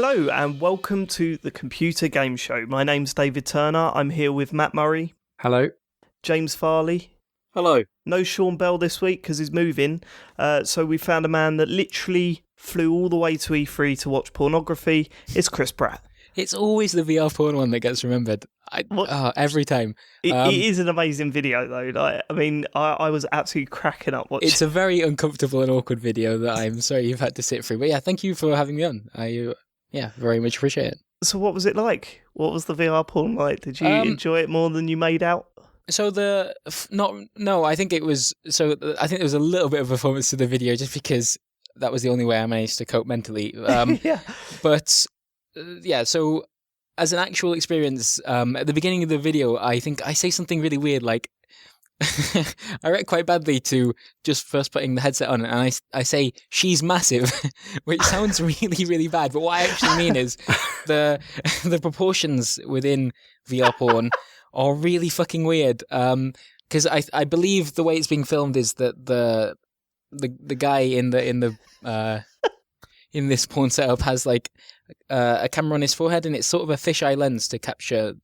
Hello and welcome to the Computer Game Show. My name's David Turner. I'm here with Matt Murray. Hello. James Farley. Hello. No Sean Bell this week because he's moving. So we found a man that literally flew all the way to E3 to watch pornography. It's Chris Bratt. It's always the VR porn one that gets remembered. Every time. It is an amazing video, though. I was absolutely cracking up watching. It's a very uncomfortable and awkward video that I'm sorry you've had to sit through. But yeah, thank you for having me on. I very much appreciate it. So what was it like? What was the VR porn like? Did you enjoy it more than you made out? So I think it was. So I think there was a little bit of performance to the video just because that was the only way I managed to cope mentally. Yeah. But yeah, so as an actual experience, at the beginning of the video, I think I say something really weird, like I react quite badly to just first putting the headset on, and I say she's massive, which sounds really, really bad. But what I actually mean is the proportions within VR porn are really fucking weird. Because I believe the way it's being filmed is that the guy in this porn setup has like a camera on his forehead, and it's sort of a fisheye lens to capture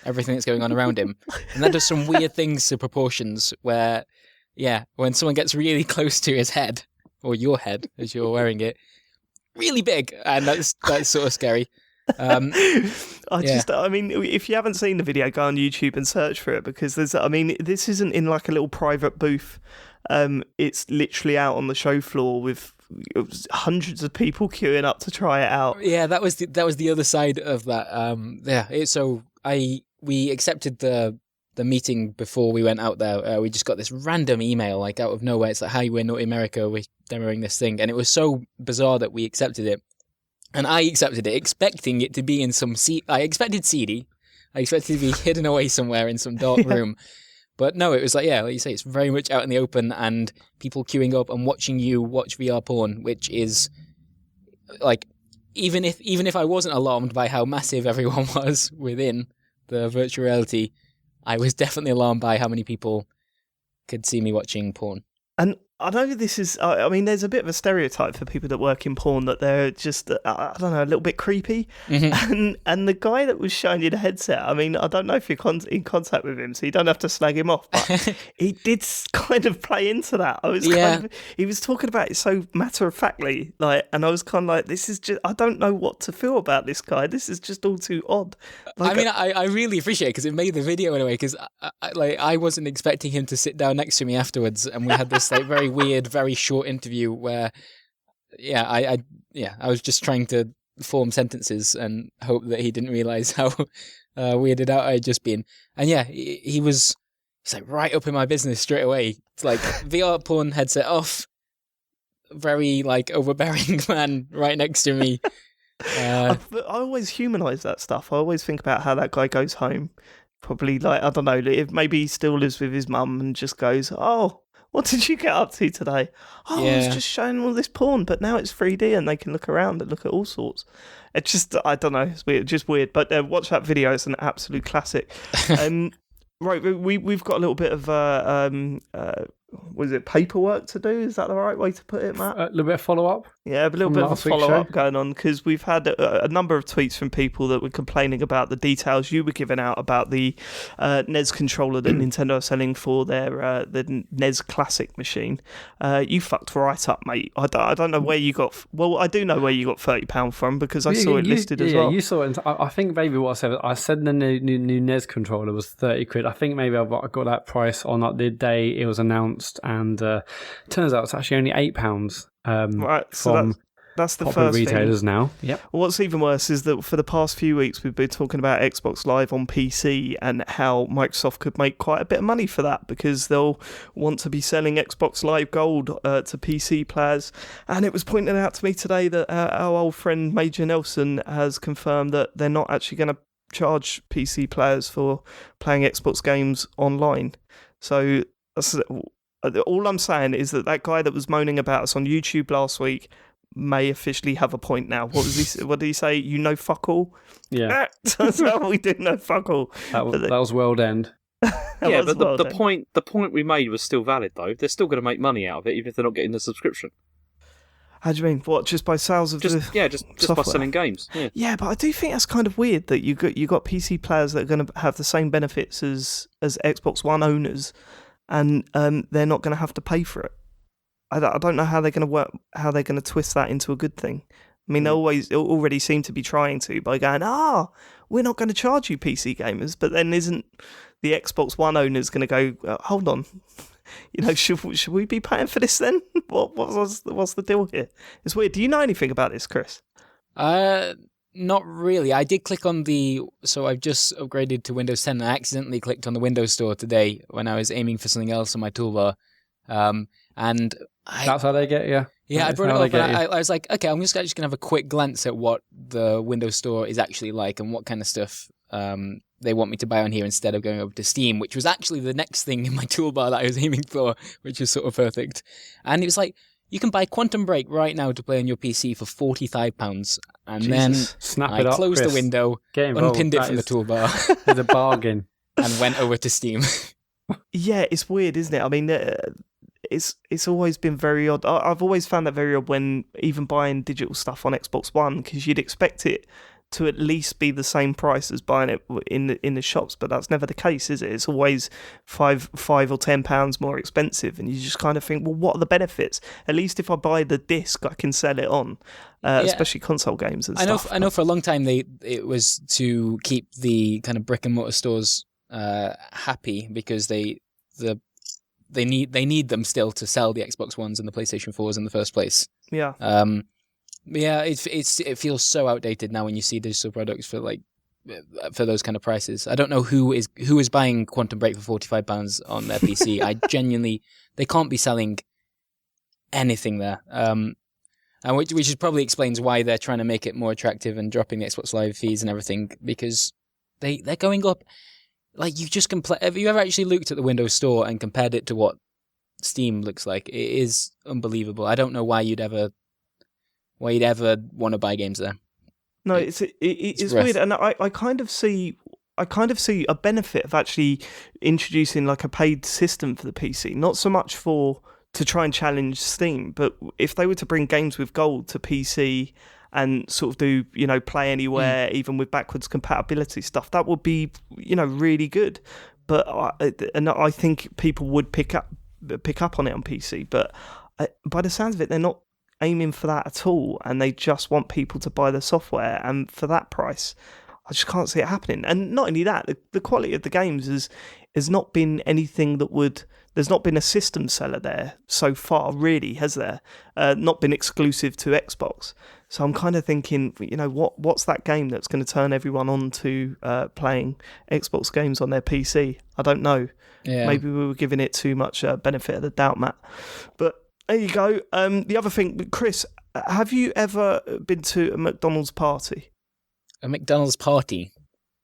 everything that's going on around him. And that does some weird things to proportions where, yeah, when someone gets really close to his head, or your head as you're wearing it, really big, and that's sort of scary. If you haven't seen the video, go on YouTube and search for it, because this isn't in like a little private booth. It's literally out on the show floor with hundreds of people queuing up to try it out. Yeah, that was the other side of that. We accepted the meeting before we went out there. We just got this random email like out of nowhere. It's like, "Hi, we're Naughty America. We're demoing this thing," and it was so bizarre that we accepted it. And I accepted it, expecting it to be in some I expected seedy. I expected it to be hidden away somewhere in some dark room. But no, it was like you say, it's very much out in the open, and people queuing up and watching you watch VR porn, which is like, even if I wasn't alarmed by how massive everyone was within the virtual reality, I was definitely alarmed by how many people could see me watching porn. And I know this is, there's a bit of a stereotype for people that work in porn that they're just, a little bit creepy. Mm-hmm. And the guy that was showing you the headset, I don't know if you're in contact with him, so you don't have to slag him off, but he did kind of play into that. He was talking about it so matter-of-factly, and I was kind of like, this is just, I don't know what to feel about this guy. This is just all too odd. I really appreciate it because it made the video in a way, because I wasn't expecting him to sit down next to me afterwards, and we had this very weird, very short interview where, I was just trying to form sentences and hope that he didn't realise how weirded out I had just been. And he's like right up in my business straight away. It's like VR porn headset off, very overbearing man right next to me. I always humanise that stuff. I always think about how that guy goes home. Probably if maybe he still lives with his mum and just goes, "Oh, what did you get up to today?" "Oh, I was just showing all this porn, but now it's 3D and they can look around and look at all sorts." It's just, I don't know, it's weird, just weird. But watch that video; it's an absolute classic. Right, we've got a little bit of paperwork to do? Is that the right way to put it, Matt? A little bit of follow-up? Yeah, a little bit of a follow-up going on, because we've had a number of tweets from people that were complaining about the details you were giving out about the NES controller that Nintendo are selling for their the NES Classic machine. You fucked right up, mate. I don't know where you got... Well, I do know where you got £30 from, because I saw it listed as well. Yeah, you saw it. I think maybe what I said the new NES controller was 30 quid. I think maybe I got that price on the day it was announced, and turns out it's actually only £8 right, so from that's the popular first retailers thing. now. Yep. What's even worse is that for the past few weeks we've been talking about Xbox Live on PC and how Microsoft could make quite a bit of money for that, because they'll want to be selling Xbox Live Gold to PC players. And it was pointed out to me today that our old friend Major Nelson has confirmed that they're not actually going to charge PC players for playing Xbox games online. So all I'm saying is that guy that was moaning about us on YouTube last week may officially have a point now. What did he say? You know fuck all? Yeah. That's how we do know fuck all. That was World End. Yeah, but the point we made was still valid, though. They're still going to make money out of it, even if they're not getting the subscription. How do you mean? What, just by sales of Just by software? selling games. Yeah, but I do think that's kind of weird that you got PC players that are going to have the same benefits as Xbox One owners, and they're not going to have to pay for it. I don't know how they're going to work, how they're going to twist that into a good thing. I mean, they already seem to be trying to by going, we're not going to charge you PC gamers, but then isn't the Xbox One owners going to go, hold on, should we be paying for this then? What's the deal here? It's weird. Do you know anything about this, Chris? Not really. I did click on so I've just upgraded to Windows 10 and I accidentally clicked on the Windows Store today when I was aiming for something else on my toolbar. And that's how they get you. Yeah, I brought it up and I was like, okay, I'm just going to have a quick glance at what the Windows Store is actually like and what kind of stuff they want me to buy on here instead of going over to Steam, which was actually the next thing in my toolbar that I was aiming for, which was sort of perfect. And it was like, you can buy Quantum Break right now to play on your PC for £45. And then I closed the window, unpinned it from the toolbar. It's a bargain. And went over to Steam. Yeah, it's weird, isn't it? I mean, it's always been very odd. I've always found that very odd when even buying digital stuff on Xbox One, because you'd expect it to at least be the same price as buying it in the shops, but that's never the case, is it? It's always $5 or £10 more expensive, and you just kind of think, well, what are the benefits? At least if I buy the disc, I can sell it on, especially console games and stuff. I know for a long time it was to keep the kind of brick and mortar stores happy because they need them still to sell the Xbox Ones and the PlayStation 4s in the first place. Yeah. Yeah, it feels so outdated now when you see digital products for those kind of prices. I don't know who is buying Quantum Break for £45 on their PC. I genuinely, they can't be selling anything there. And which probably explains why they're trying to make it more attractive and dropping the Xbox Live fees and everything, because they're going up. Like, you just have you ever actually looked at the Windows Store and compared it to what Steam looks like? It is unbelievable. I don't know why you'd ever want to buy games there. No, it's weird, and I kind of see a benefit of actually introducing like a paid system for the PC, not so much to try and challenge Steam, but if they were to bring games with gold to PC and sort of do, play anywhere, even with backwards compatibility stuff, that would be, really good. But I think people would pick up on it on PC. But by the sounds of it, they're not aiming for that at all, and they just want people to buy the software, and for that price, I just can't see it happening. And not only that, the quality of the games has not been anything that would. There's not been a system seller there so far, really, has there? Not been exclusive to Xbox. So I'm kind of thinking, what's that game that's going to turn everyone on to playing Xbox games on their PC? I don't know. Yeah. Maybe we were giving it too much benefit of the doubt, Matt. But there you go. The other thing, Chris, have you ever been to a McDonald's party? A McDonald's party?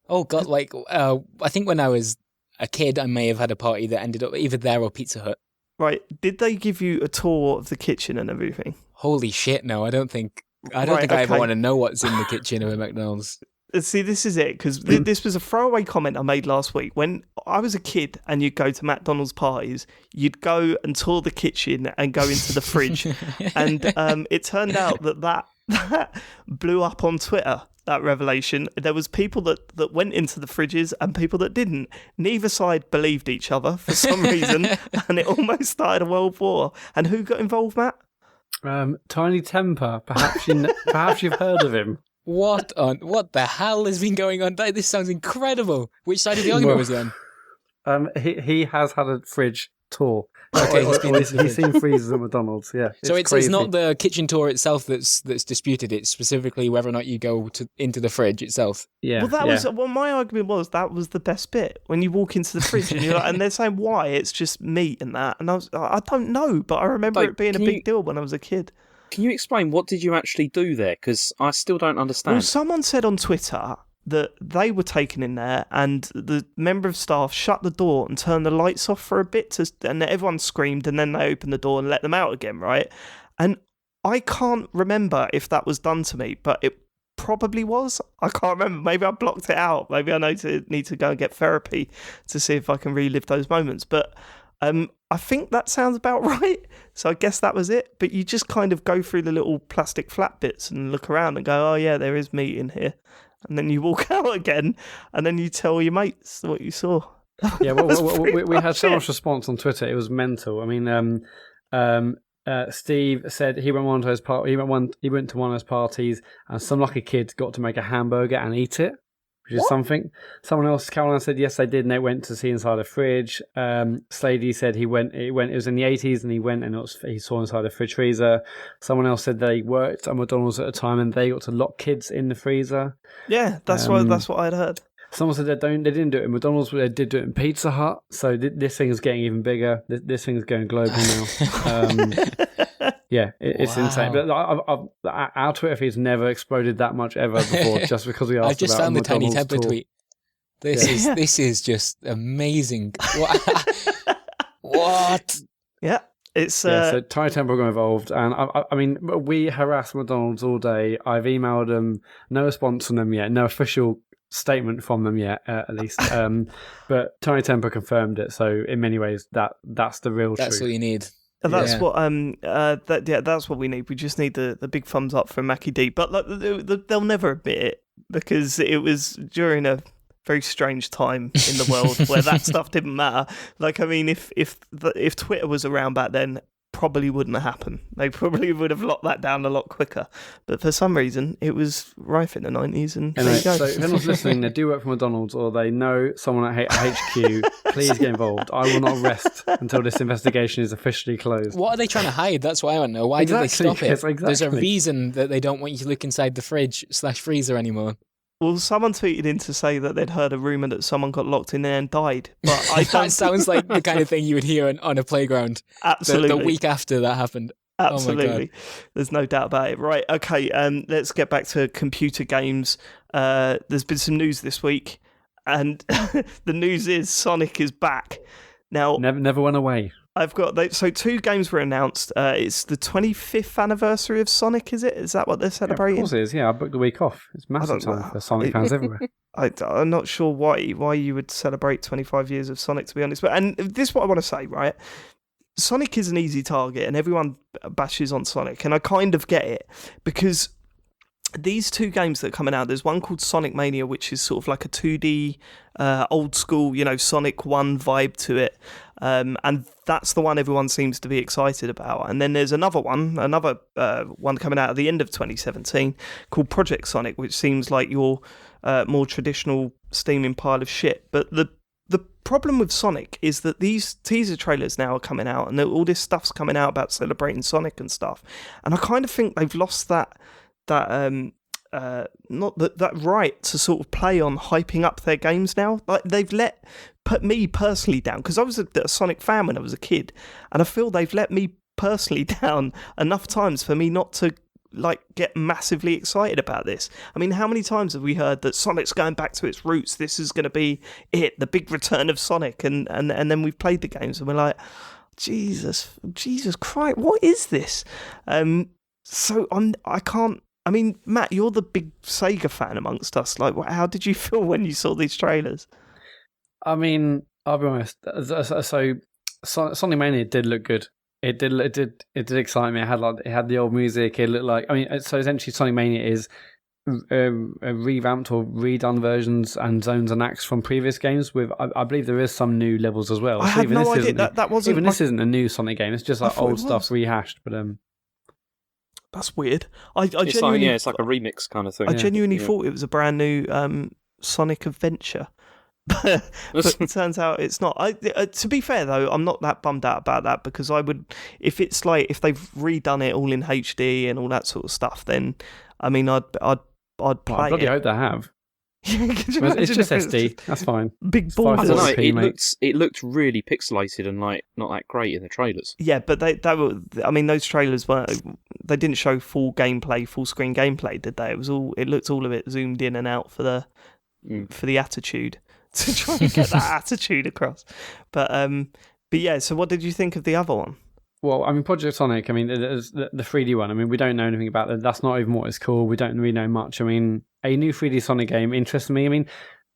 Oh, God, I think when I was a kid, I may have had a party that ended up either there or Pizza Hut. Right. Did they give you a tour of the kitchen and everything? Holy shit, no. I don't think I ever want to know what's in the kitchen of a McDonald's. See, this is it, because this was a throwaway comment I made last week. When I was a kid and you'd go to McDonald's parties, you'd go and tour the kitchen and go into the fridge. And it turned out that blew up on Twitter, that revelation. There was people that went into the fridges and people that didn't. Neither side believed each other for some reason, and it almost started a world war. And who got involved, Matt? Tiny Temper. Perhaps you've heard of him. What the hell has been going on? This sounds incredible. Which side of the argument was he on? He has had a fridge tour. Okay, he's seen freezers at McDonald's. Yeah. So it's not the kitchen tour itself that's disputed. It's specifically whether or not you go into the fridge itself. Yeah. Well, my argument was that was the best bit, when you walk into the fridge and you're like, and they're saying why it's just meat and that, and I don't know, but I remember it being a big deal when I was a kid. Can you explain, what did you actually do there? Because I still don't understand. Well, someone said on Twitter that they were taken in there and the member of staff shut the door and turned the lights off for a bit, and everyone screamed, and then they opened the door and let them out again, right? And I can't remember if that was done to me, but it probably was. I can't remember. Maybe I blocked it out. Maybe I need to go and get therapy to see if I can relive those moments. But I think that sounds about right. So I guess that was it. But you just kind of go through the little plastic flat bits and look around and go, oh yeah, there is meat in here. And then you walk out again, and then you tell your mates what you saw. Yeah, we had so much response on Twitter. It was mental. I mean, Steve said he went he went to one of those parties, and some lucky kid got to make a hamburger and eat it, which is something. Someone else, Caroline, said yes, they did, and they went to see inside a fridge. Slady said he went. It was in the 80s, and he went and he saw inside a fridge freezer. Someone else said they worked at McDonald's at a time, and they got to lock kids in the freezer. Yeah, that's what I'd heard. Someone said they didn't do it in McDonald's, but they did do it in Pizza Hut. So this thing is getting even bigger. This thing is going global now. Yeah, it's insane. But our Twitter feed's never exploded that much ever before, just because we asked. I just about found the Tiny McDonald's Temper tour. tweet. This is just amazing. What? Yeah. It's so Tiny Temper got involved, and I mean, we harass McDonald's all day. I've emailed them, no response from them yet, no official statement from them yet, at least. But Tiny Temper confirmed it, so in many ways, that's the real truth. That's what you need. That's what that's what we need. We just need the big thumbs up from Mackie D. But they'll never admit it, because it was during a very strange time in the world where that stuff didn't matter. Like, I mean, if Twitter was around back then, probably wouldn't have happened. They probably would have locked that down a lot quicker. But for some reason, it was rife in the 90s, and there you go. So if anyone's listening, they do work for McDonald's, or they know someone at HQ, please get involved. I will not rest until this investigation is officially closed. What are they trying to hide? That's what I want to know. Why did they stop it? Yes, exactly. There's a reason that they don't want you to look inside the fridge/freezer anymore. Well, someone tweeted in to say that they'd heard a rumour that someone got locked in there and died. But That sounds like the kind of thing you would hear on a playground. Absolutely. The week after that happened. Absolutely. Oh my God. There's no doubt about it. Right, okay, let's get back to computer games. There's been some news this week, and the news is Sonic is back. Now, Never went away. I've got so two games were announced. It's the 25th anniversary of Sonic, is it? Is that what they're celebrating? Yeah, of course it is. Yeah, I booked the week off. It's massive time for Sonic fans everywhere. I'm not sure why you would celebrate 25 years of Sonic, to be honest. And this is what I want to say, right? Sonic is an easy target, and everyone bashes on Sonic, and I kind of get it, because these two games that are coming out, there's one called Sonic Mania, which is sort of like a 2D, old school, Sonic 1 vibe to it. And that's the one everyone seems to be excited about. And then there's another one coming out at the end of 2017 called Project Sonic, which seems like your more traditional steaming pile of shit. But the problem with Sonic is that these teaser trailers now are coming out, and all this stuff's coming out about celebrating Sonic and stuff. And I kind of think they've lost that right to sort of play on hyping up their games now. Like, they've put me personally down, because I was a Sonic fan when I was a kid, and I feel they've let me personally down enough times for me not to get massively excited about this. I mean, how many times have we heard that Sonic's going back to its roots? This is going to be it, the big return of Sonic, and then we've played the games and we're like, Jesus Christ, what is this? So I can't. I mean, Matt, you're the big Sega fan amongst us. Like, how did you feel when you saw these trailers? I mean, I'll be honest. So Sonic Mania did look good. It did excite me. It had the old music. It looked like, so essentially Sonic Mania is revamped or redone versions and zones and acts from previous games. With I believe there is some new levels as well. I had no idea that wasn't. Even this isn't a new Sonic game. It's just like old stuff rehashed. But that's weird. I it's genuinely, it's like a remix kind of thing. I genuinely thought it was a brand new Sonic adventure. But it turns out it's not. To be fair though, I'm not that bummed out about that, because I would, if they've redone it all in HD and all that sort of stuff, then I mean I'd play I bloody hope they have. It's just SD. That's fine. Big balls. I don't know. It looked really pixelated and not that great in the trailers. Yeah, but they were. I mean, those trailers weren't. They didn't show full screen gameplay, did they? It looked all of it zoomed in and out for the attitude, to try and get that attitude across. But yeah. So what did you think of the other one? Well, I mean, Project Sonic, the 3D one, I mean, we don't know anything about that. That's not even what it's called. We don't really know much. I mean, a new 3D Sonic game interests me. I mean,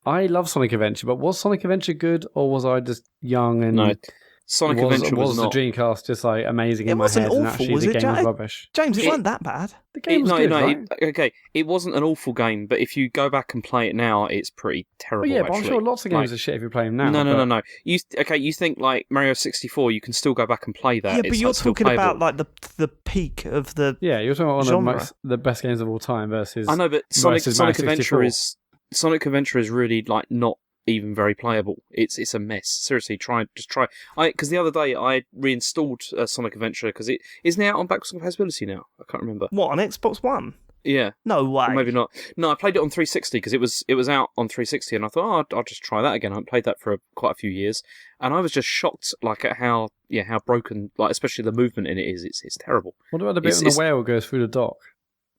I love Sonic Adventure, but was Sonic Adventure good, or was I just young and Sonic Adventure was the not. Dreamcast just like amazing It in my wasn't head, and awful, actually was the it, game was Jack? rubbish. James, it wasn't that bad. The game was good, right? Okay, it wasn't an awful game, but if you go back and play it now, it's pretty terrible. Well, yeah, but I'm actually. sure lots of games are shit if you play them now. No. You think like Mario 64, you can still go back and play that. Yeah, but you're still talking about playable. like the peak of the Yeah, you're talking about genre. one of the best games of all time versus. I know, but versus Sonic Mario Adventure 64. Sonic Adventure is really like not even very playable. It's a mess. Seriously, try. Because the other day I reinstalled Sonic Adventure because it is now on backwards compatibility now. I can't remember. What, on Xbox One? Yeah. No way. Or maybe not. No, I played it on 360 because it was out on 360, and I thought, I'll just try that again. I haven't played that for quite a few years, and I was just shocked, like at how broken, like especially the movement in it is. It's terrible. What about the bit when the whale goes through the dock?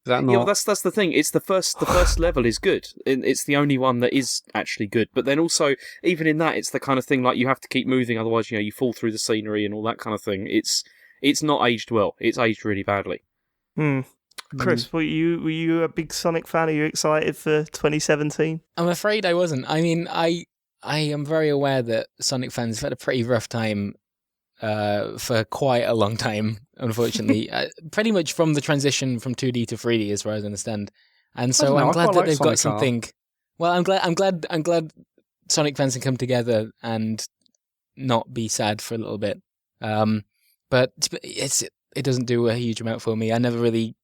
Is that not? Yeah, well, that's the thing. It's the first level is good. It's the only one that is actually good. But then also, even in that, it's the kind of thing like you have to keep moving, otherwise you fall through the scenery and all that kind of thing. It's not aged well. It's aged really badly. Chris, were you a big Sonic fan? Are you excited for 2017? I'm afraid I wasn't. I mean, I am very aware that Sonic fans have had a pretty rough time for quite a long time, unfortunately. Pretty much from the transition from 2D to 3D, as far as I understand. And so I'm glad that they've got something. Well, I'm glad Sonic fans can come together and not be sad for a little bit. But it doesn't do a huge amount for me. I never really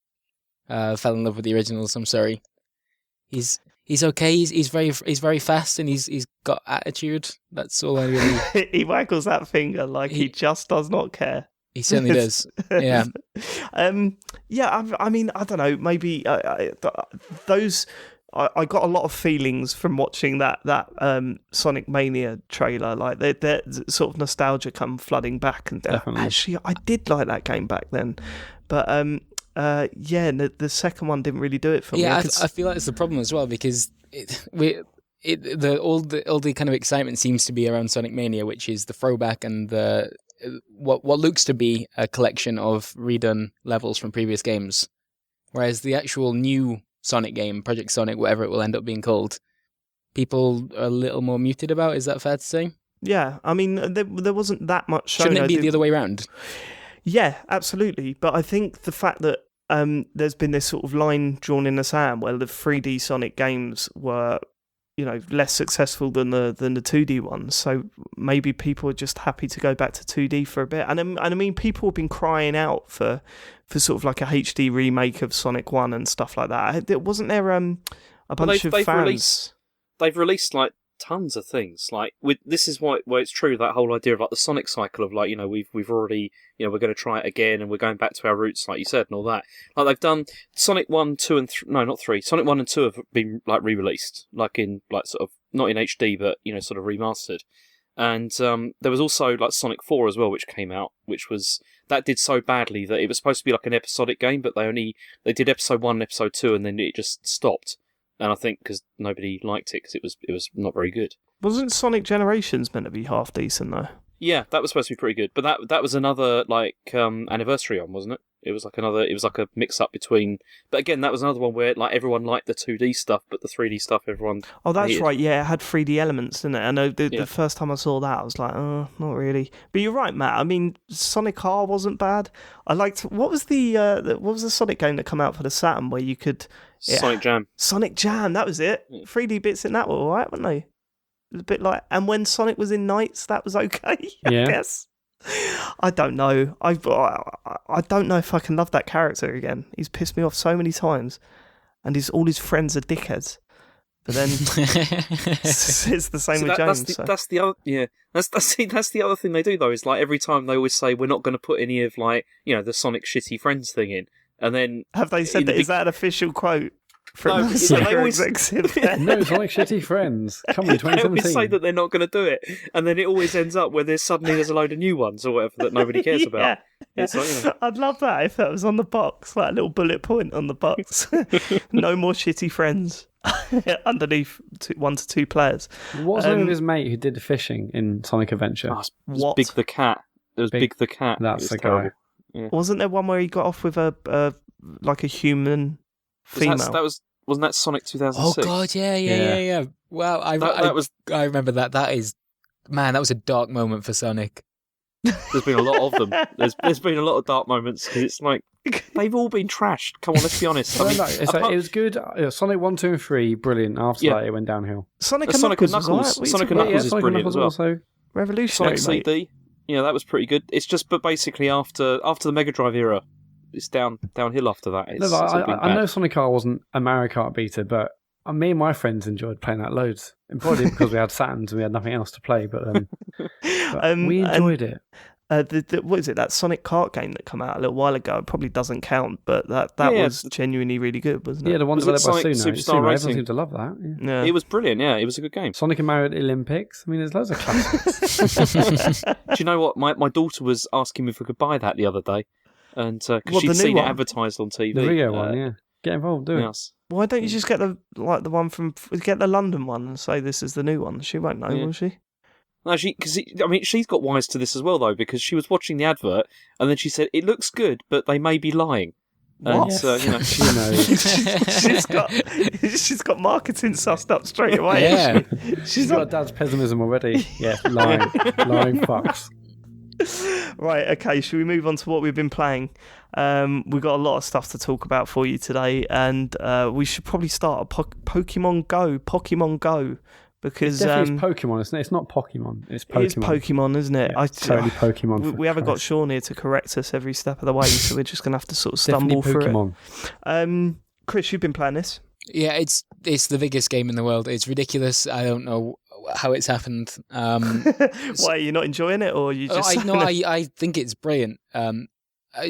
fell in love with the originals. I'm sorry. He's okay. He's very fast and he's got attitude. That's all I really. He waggles that finger like he just does not care. He certainly does. Yeah. Yeah. I mean, I don't know. Maybe those. I got a lot of feelings from watching that Sonic Mania trailer. Like they're sort of nostalgia come flooding back, and actually, I did like that game back then, but the second one didn't really do it for me. Yeah, I feel like it's the problem as well because all the kind of excitement seems to be around Sonic Mania, which is the throwback and the what looks to be a collection of redone levels from previous games, whereas the actual new Sonic game, Project Sonic, whatever it will end up being called, people are a little more muted about. Is that fair to say? Yeah, I mean, there wasn't that much shown. Shouldn't it be the other way around? Yeah, absolutely. But I think the fact that there's been this sort of line drawn in the sand where the 3D Sonic games were, less successful than the 2D ones. So maybe people are just happy to go back to 2D for a bit. And I mean, people have been crying out for sort of like a HD remake of Sonic 1 and stuff like that. Wasn't there a bunch of fans? They've released like tons of things. Like this is why it's true, that whole idea of like the Sonic cycle of like, we've already, we're going to try it again and we're going back to our roots, like you said, and all that. Like they've done Sonic 1, 2 and 3, no, not 3. Sonic 1 and 2 have been like re-released, like in like sort of not in HD but sort of remastered. And there was also like Sonic 4 as well, which came out, that did so badly that it was supposed to be like an episodic game, but they did episode 1 and episode 2 and then it just stopped. And I think because nobody liked it because it was not very good. Wasn't Sonic Generations meant to be half decent though? Yeah, that was supposed to be pretty good, but that was another like anniversary on, wasn't it? It was like a mix up between. But again, that was another one where like everyone liked the 2D stuff, but the 3D stuff everyone. Oh, that's hated. right. Yeah, it had 3D elements, didn't it? I know the first time I saw that, I was like, oh, not really. But you're right, Matt. I mean, Sonic R wasn't bad. I liked. What was the Sonic game that came out for the Saturn where you could. Sonic Jam. Sonic Jam, that was it. 3D bits in that were all right, weren't they? It was a bit like, and when Sonic was in Knights, that was okay, I guess. I don't know. I don't know if I can love that character again. He's pissed me off so many times, and all his friends are dickheads. But then it's the same with James. That's the other. Yeah, that's the other thing they do though. Is like every time they always say we're not going to put any of like the Sonic shitty friends thing in. And then have they said that? Is that an official quote from the Sega executive? No, it's like shitty friends. Come on, 2017. They always say that they're not going to do it, and then it always ends up where there's a load of new ones or whatever that nobody cares about. It's like, I'd love that if that was on the box, like a little bullet point on the box. No more shitty friends underneath 1 to 2 players. What's the name of his mate who did the fishing in Sonic Adventure? It was Big the Cat. It was Big the Cat. That's the guy. Yeah. Wasn't there one where he got off with a human female? Wasn't that Sonic 2006? Oh god, yeah. Well, I remember that. That was a dark moment for Sonic. There's been a lot of them. There's been a lot of dark moments because it's like they've all been trashed. Come on, let's be honest. I mean, it was good. Sonic 1, 2, and 3, brilliant. After that, it went downhill. Sonic and Knuckles is brilliant as well. Also revolutionary. Sonic CD, that was pretty good. It's just, but basically after the Mega Drive era, it's downhill after that. I know Sonic R wasn't a Mario Kart beater, but me and my friends enjoyed playing that loads. And probably because we had Saturns and we had nothing else to play, but we enjoyed it. What is it? That Sonic Kart game that came out a little while ago. It probably doesn't count, but that was genuinely really good, wasn't it? Yeah, the one developed by Suno. Superstar Racing. Everyone seemed to love that. Yeah. It was brilliant. Yeah, it was a good game. Sonic and Mario Olympics. I mean, there's loads of classics. Do you know what? My daughter was asking me if we could buy that the other day, and because she'd seen it advertised on TV. The Rio one, yeah. Get involved, do it. Why don't you just get the one from the London one and say this is the new one? She won't know, will she? No, she's got wise to this as well though, because she was watching the advert and then she said it looks good, but they may be lying. What? And, she knows. she's got marketing sussed up straight away. Yeah, she's got dad's pessimism already. Yeah, lying fucks. Right, okay, should we move on to what we've been playing? We've got a lot of stuff to talk about for you today, and we should probably start at Pokemon Go, because... It's definitely Pokemon, isn't it? It's not Pokemon, it's Pokemon. It is Pokemon, isn't it? Yeah, totally Pokemon. We haven't got Sean here to correct us every step of the way, so we're just going to have to sort of stumble through it. Chris, you've been playing this? Yeah, it's the biggest game in the world. It's ridiculous. I don't know how it's happened. Why, are you not enjoying it, or you just... I think it's brilliant.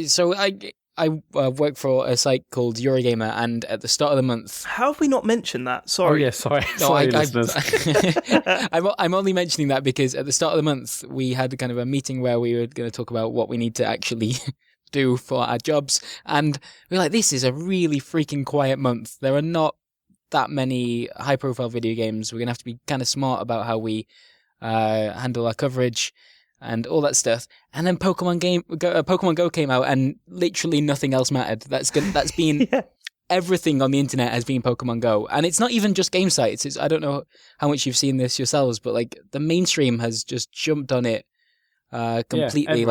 So I work for a site called Eurogamer, and at the start of the month... How have we not mentioned that? Sorry. Oh, yeah, sorry. Sorry, listeners. I'm only mentioning that because at the start of the month, we had kind of a meeting where we were going to talk about what we need to actually do for our jobs, and we're like, this is a really freaking quiet month. There are not that many high-profile video games. We're going to have to be kind of smart about how we handle our coverage and all that stuff. And then Pokemon Go came out, and literally nothing else mattered. That's been everything on the internet has been Pokemon Go, and it's not even just game sites. It's, I don't know how much you've seen this yourselves, but like the mainstream has just jumped on it completely.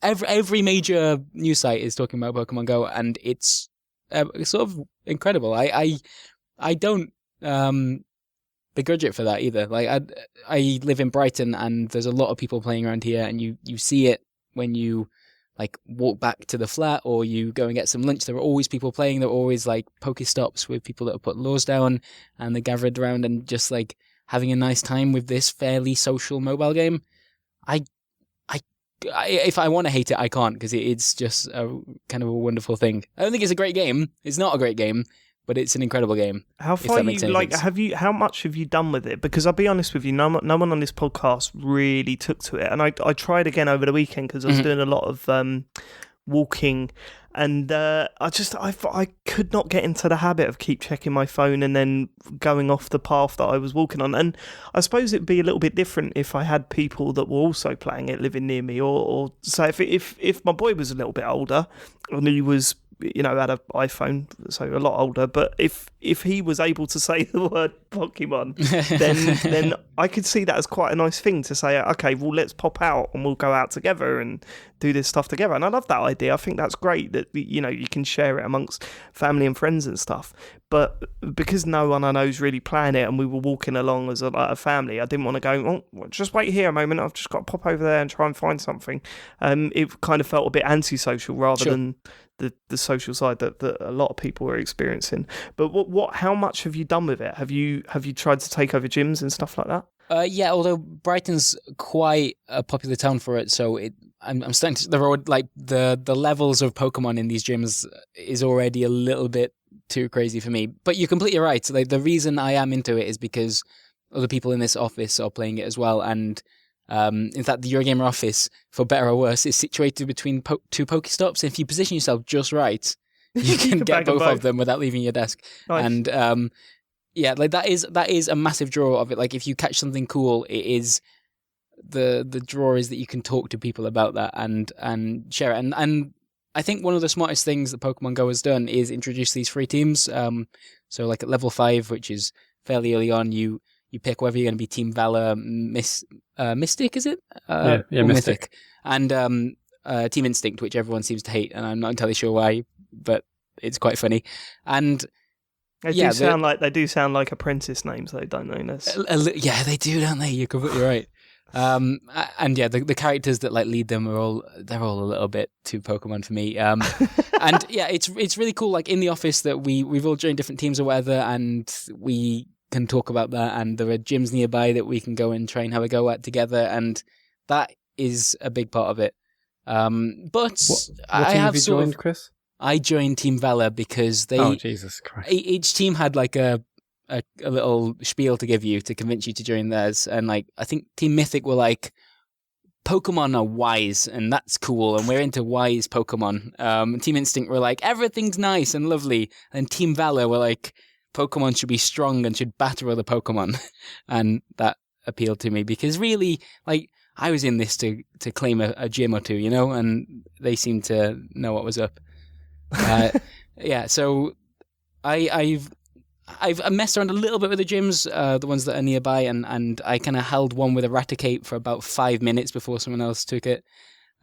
Every major news site is talking about Pokemon Go, and it's sort of incredible. I don't begrudge it for that either. Like I live in Brighton, and there's a lot of people playing around here, and you see it when you like walk back to the flat or you go and get some lunch. There are always people playing. There are always like Pokestops with people that have put laws down, and they're gathered around and just like having a nice time with this fairly social mobile game. If I want to hate it, I can't, because it's just a kind of a wonderful thing. I don't think it's a great game. It's not a great game, but it's an incredible game. How far how much have you done with it? Because I'll be honest with you, no one on this podcast really took to it, and I tried again over the weekend because I was doing a lot of walking, and I could not get into the habit of keep checking my phone and then going off the path that I was walking on. And I suppose it'd be a little bit different if I had people that were also playing it living near me, or say if my boy was a little bit older and he was, you know, had an iPhone, so a lot older, but if he was able to say the word Pokemon, then I could see that as quite a nice thing to say, okay, well, let's pop out and we'll go out together and do this stuff together. And I love that idea. I think that's great that, you know, you can share it amongst family and friends and stuff. But because no one I know is really playing it, and we were walking along as a family, I didn't want to go, just wait here a moment, I've just got to pop over there and try and find something. It kind of felt a bit antisocial rather than the social side that a lot of people are experiencing. But how much have you done with it? Have you tried to take over gyms and stuff like that? Yeah, although Brighton's quite a popular town for it, so I'm starting to, there are like the levels of Pokemon in these gyms is already a little bit too crazy for me. But you're completely right. Like, the reason I am into it is because other people in this office are playing it as well, and in fact, the Eurogamer office, for better or worse, is situated between two Pokestops. If you position yourself just right, you can get both of them without leaving your desk. Nice. And yeah, like that is a massive draw of it. Like, if you catch something cool, it is the draw is that you can talk to people about that and share it. And I think one of the smartest things that Pokemon Go has done is introduce these free teams. So like at level 5, which is fairly early on, you you pick whether you're going to be Team Valor, Mystic, is it? Yeah, Or Mystic. And Team Instinct, which everyone seems to hate, and I'm not entirely sure why, but it's quite funny. And They do sound like apprentice names, though, don't they? yeah, they do, don't they? You're completely right. And yeah, the characters that like lead them they're all a little bit too Pokemon for me. And yeah, it's really cool. Like in the office that we've all joined different teams or whatever, and we can talk about that. And there are gyms nearby that we can go and try and have a go at together, and that is a big part of it. But What I team have you joined, Chris? I joined Team Valor because Oh, Jesus Christ. each team had like a little spiel to give you to convince you to join theirs. And like, I think Team Mythic were like, Pokemon are wise and that's cool. And we're into wise Pokemon. Team Instinct were like, everything's nice and lovely. And Team Valor were like, Pokemon should be strong and should batter other Pokemon. And that appealed to me because really, like, I was in this to claim a gym or two, you know, and they seemed to know what was up. Yeah, so I've messed around a little bit with the gyms, the ones that are nearby, and I kind of held one with Eradicate for about 5 minutes before someone else took it.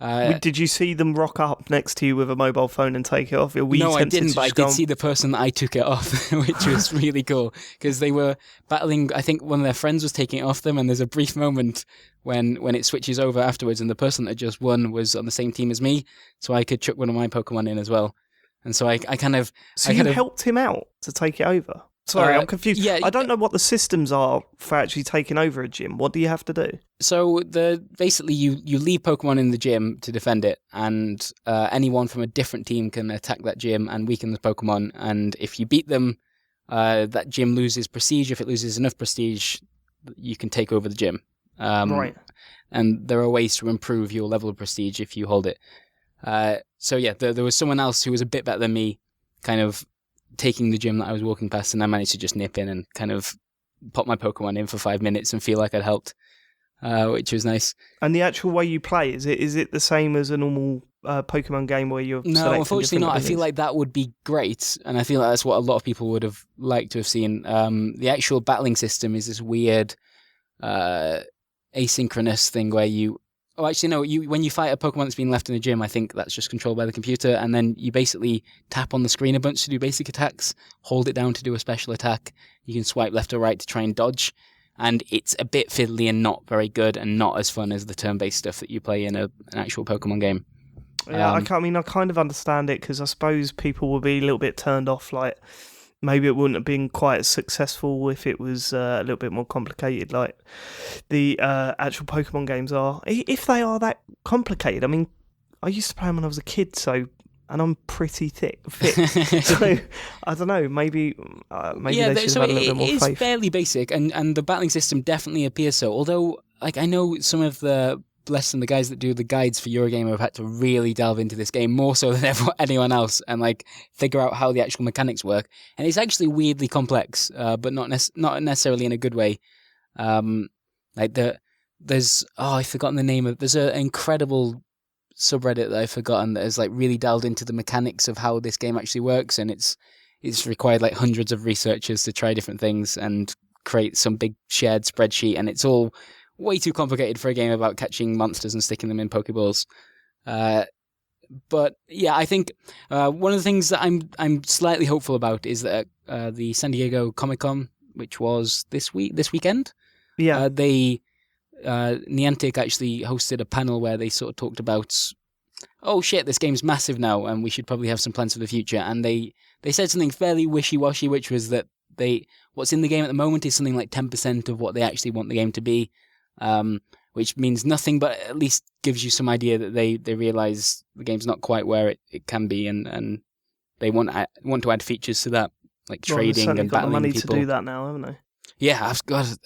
Did you see them rock up next to you with a mobile phone and take it off? No, I didn't, but I did see the person that I took it off, which was really cool, because they were battling. I think one of their friends was taking it off them, and there's a brief moment when it switches over afterwards, and the person that just won was on the same team as me, so I could chuck one of my Pokemon in as well. And so I kind of... So you helped him out to take it over? Sorry, I'm confused. Yeah, I don't know what the systems are for actually taking over a gym. What do you have to do? So basically you leave Pokemon in the gym to defend it, and anyone from a different team can attack that gym and weaken the Pokemon. And if you beat them, that gym loses prestige. If it loses enough prestige, you can take over the gym. Right. And there are ways to improve your level of prestige if you hold it. So yeah, there was someone else who was a bit better than me, kind of taking the gym that I was walking past, and I managed to just nip in and kind of pop my Pokemon in for 5 minutes and feel like I'd helped, which was nice. And the actual way you play, is it the same as a normal Pokemon game where you're No, unfortunately not. Abilities? I feel like that would be great, and I feel like that's what a lot of people would have liked to have seen. The actual battling system is this weird asynchronous thing where you... Oh, actually, no. When you fight a Pokemon that's been left in a gym, I think that's just controlled by the computer, and then you basically tap on the screen a bunch to do basic attacks, hold it down to do a special attack. You can swipe left or right to try and dodge, and it's a bit fiddly and not very good, and not as fun as the turn-based stuff that you play in an actual Pokemon game. Yeah, I kind of understand it, because I suppose people will be a little bit turned off, like... Maybe it wouldn't have been quite as successful if it was a little bit more complicated, like the actual Pokemon games are. If they are that complicated, I mean, I used to play them when I was a kid, and I'm pretty fit. So I don't know. Maybe they should have had a little bit more faith. It is fairly basic, and the battling system definitely appears so. Although, like, I know some of the the guys that do the guides for Eurogamer have had to really delve into this game more so than anyone else and like figure out how the actual mechanics work. And it's actually weirdly complex, but not necessarily in a good way. There's I've forgotten the name of. There's an incredible subreddit that I've forgotten that has like really delved into the mechanics of how this game actually works, and it's required like hundreds of researchers to try different things and create some big shared spreadsheet, and it's all way too complicated for a game about catching monsters and sticking them in Pokeballs. But yeah, I think one of the things that I'm slightly hopeful about is that the San Diego Comic-Con, which was this weekend, Niantic actually hosted a panel where they sort of talked about, oh shit, this game's massive now, and we should probably have some plans for the future. And they said something fairly wishy-washy, which was that what's in the game at the moment is something like 10% of what they actually want the game to be. Which means nothing, but at least gives you some idea that they realise the game's not quite where it can be, and they want to add features to that, like trading and battling people. Got the money to do that now, haven't they? Yeah,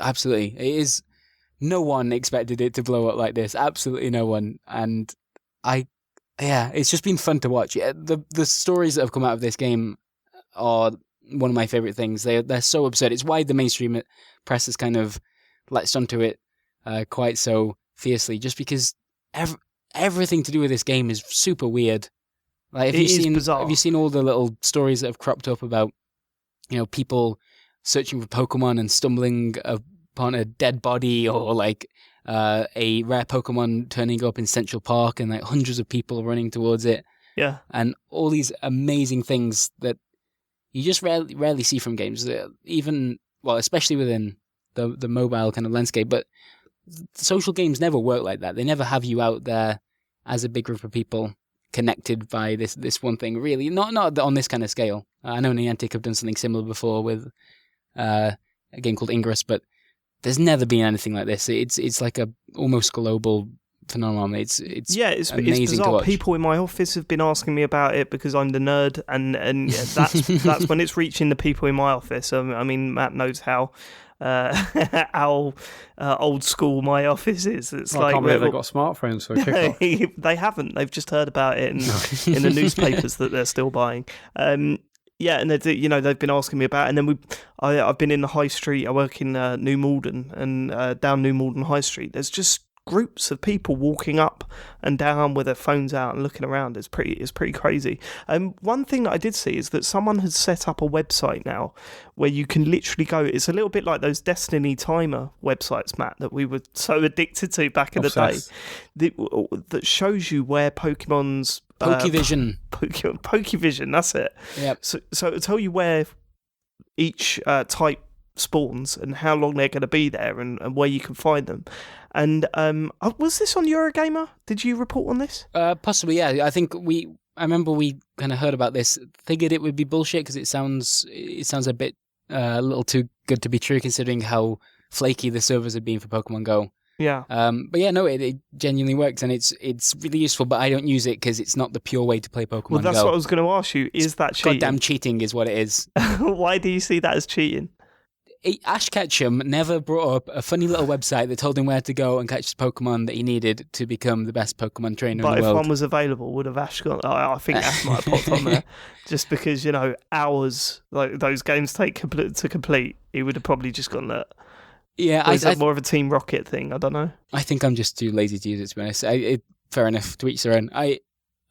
absolutely. It is. No one expected it to blow up like this. Absolutely no one. And it's just been fun to watch. The stories that have come out of this game are one of my favourite things. They're so absurd. It's why the mainstream press has kind of latched onto it quite so fiercely, just because everything to do with this game is super weird. Like, have you seen all the little stories that have cropped up about, people searching for Pokemon and stumbling upon a dead body, or like a rare Pokemon turning up in Central Park and like hundreds of people running towards it. Yeah. And all these amazing things that you just rarely see from games. Even, well, especially within the mobile kind of landscape. But social games never work like that. They never have you out there as a big group of people connected by this one thing. Really, not on this kind of scale. I know Niantic have done something similar before with a game called Ingress, but there's never been anything like this. It's like a almost global phenomenon. It's amazing it's bizarre. to watch. People in my office have been asking me about it because I'm the nerd, and that's when it's reaching the people in my office. I mean, Matt knows how old school my office is. It's I can't believe they've got smartphones for a kickoff. They haven't. They've just heard about it in the newspapers that they're still buying. Yeah, and they've been asking me about it. And then I've been in the high street. I work in New Malden, and down New Malden High Street, there's just groups of people walking up and down with their phones out and looking around. It's pretty crazy. One thing that I did see is that someone has set up a website now where you can literally go. It's a little bit like those Destiny timer websites, Matt, that we were so addicted to back in the day. That shows you where Pokemon's Pokevision. Pokevision, that's it. Yep. So it'll tell you where each type spawns and how long they're going to be there and where you can find them. And was this on Eurogamer? Did you report on this? Possibly, yeah. I think I remember we kind of heard about this, figured it would be bullshit because it sounds a bit a little too good to be true considering how flaky the servers have been for Pokemon Go. Yeah. But yeah, no, it genuinely works and it's really useful, but I don't use it because it's not the pure way to play Pokemon Go. Well, that's what I was going to ask you. Is that cheating? Goddamn cheating is what it is. Why do you see that as cheating? Ash Ketchum never brought up a funny little website that told him where to go and catch the Pokemon that he needed to become the best Pokemon trainer in the world. But if one was available, would have Ash gone? I think Ash might have popped on there. Just because, hours like those games take to complete, he would have probably just gone there. Yeah, or is that more of a Team Rocket thing? I don't know. I think I'm just too lazy to use it, to be honest. Fair enough, to each their own.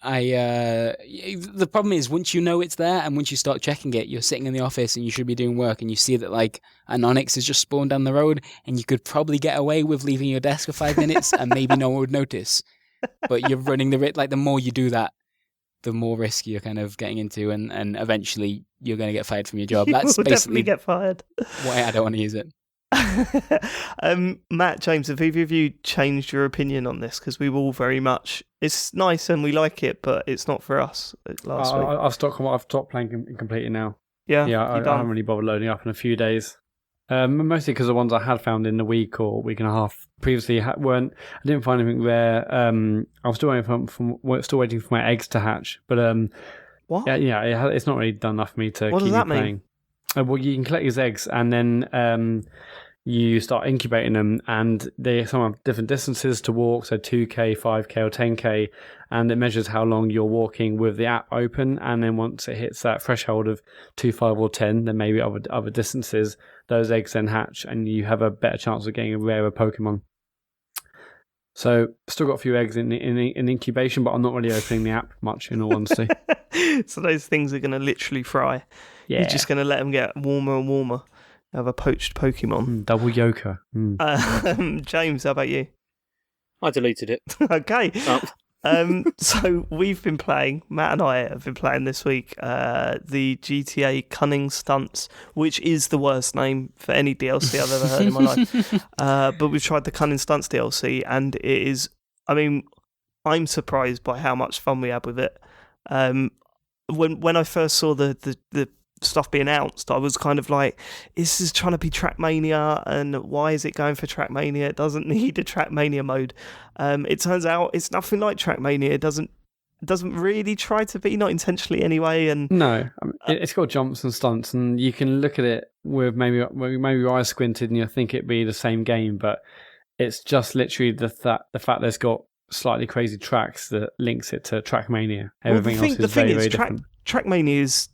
The problem is once you know it's there and once you start checking it, you're sitting in the office and you should be doing work and you see that like an Onyx has just spawned down the road and you could probably get away with leaving your desk for 5 minutes and maybe no one would notice. But you're running the risk. Like the more you do that, the more risk you're kind of getting into, and eventually you're going to get fired from your job. That's You'll basically definitely get fired. Why I don't want to use it. Matt, James, have either of you changed your opinion on this? Because we were all very much, it's nice and we like it, but it's not for us. Last week, I've stopped playing completely now. Yeah, I haven't really bothered loading up in a few days. Mostly because the ones I had found in the week or week and a half previously I didn't find anything there. I was still waiting for my eggs to hatch, but what? Yeah, it's not really done enough for me to what keep does that playing. Mean? Well, you can collect these eggs and then you start incubating them, and some have different distances to walk, so 2k, 5k, or 10k, and it measures how long you're walking with the app open. And then once it hits that threshold of 2, 5, or 10, then maybe other distances, those eggs then hatch, and you have a better chance of getting a rarer Pokemon. So, still got a few eggs in incubation, but I'm not really opening the app much, in all honesty. So those things are going to literally fry. Yeah. You're just going to let them get warmer and warmer. Have a poached Pokemon. Double Yoker. James, how about you? I deleted it. Okay. So we've been playing, Matt and I have been playing this week, the GTA Cunning Stunts, which is the worst name for any DLC I've ever heard in my life. But we've tried the Cunning Stunts DLC, and it is, I'm surprised by how much fun we had with it. When I first saw the stuff being announced, I was kind of like, this is trying to be Trackmania, and why is it going for Trackmania? It doesn't need a Trackmania mode. It turns out it's nothing like Trackmania. It doesn't really try to be, not intentionally anyway. And no, it's got jumps and stunts, and you can look at it with maybe your eyes squinted and you think it'd be the same game, but it's just literally the fact that it's got slightly crazy tracks that links it to Trackmania. Everything else is very different. Trackmania is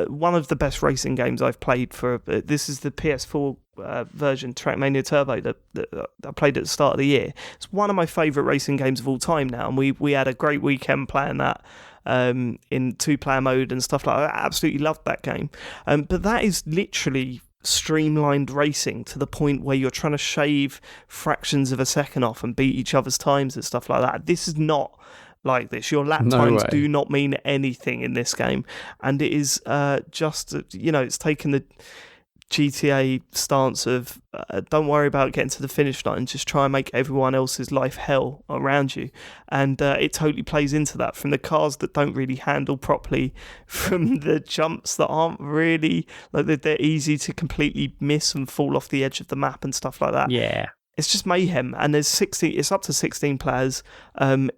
one of the best racing games I've played for. This is the PS4 version, Trackmania Turbo, that I played at the start of the year. It's one of my favourite racing games of all time now, and we had a great weekend playing that in 2-player mode and stuff like that. I absolutely loved that game. But that is literally streamlined racing to the point where you're trying to shave fractions of a second off and beat each other's times and stuff like that. This is not like this. Your lap times do not mean anything in this game, and it is just, it's taken the GTA stance of don't worry about getting to the finish line, just try and make everyone else's life hell around you, and it totally plays into that, from the cars that don't really handle properly, from the jumps that aren't really, like, they're easy to completely miss and fall off the edge of the map and stuff like that. Yeah. It's just mayhem, and it's up to 16 players.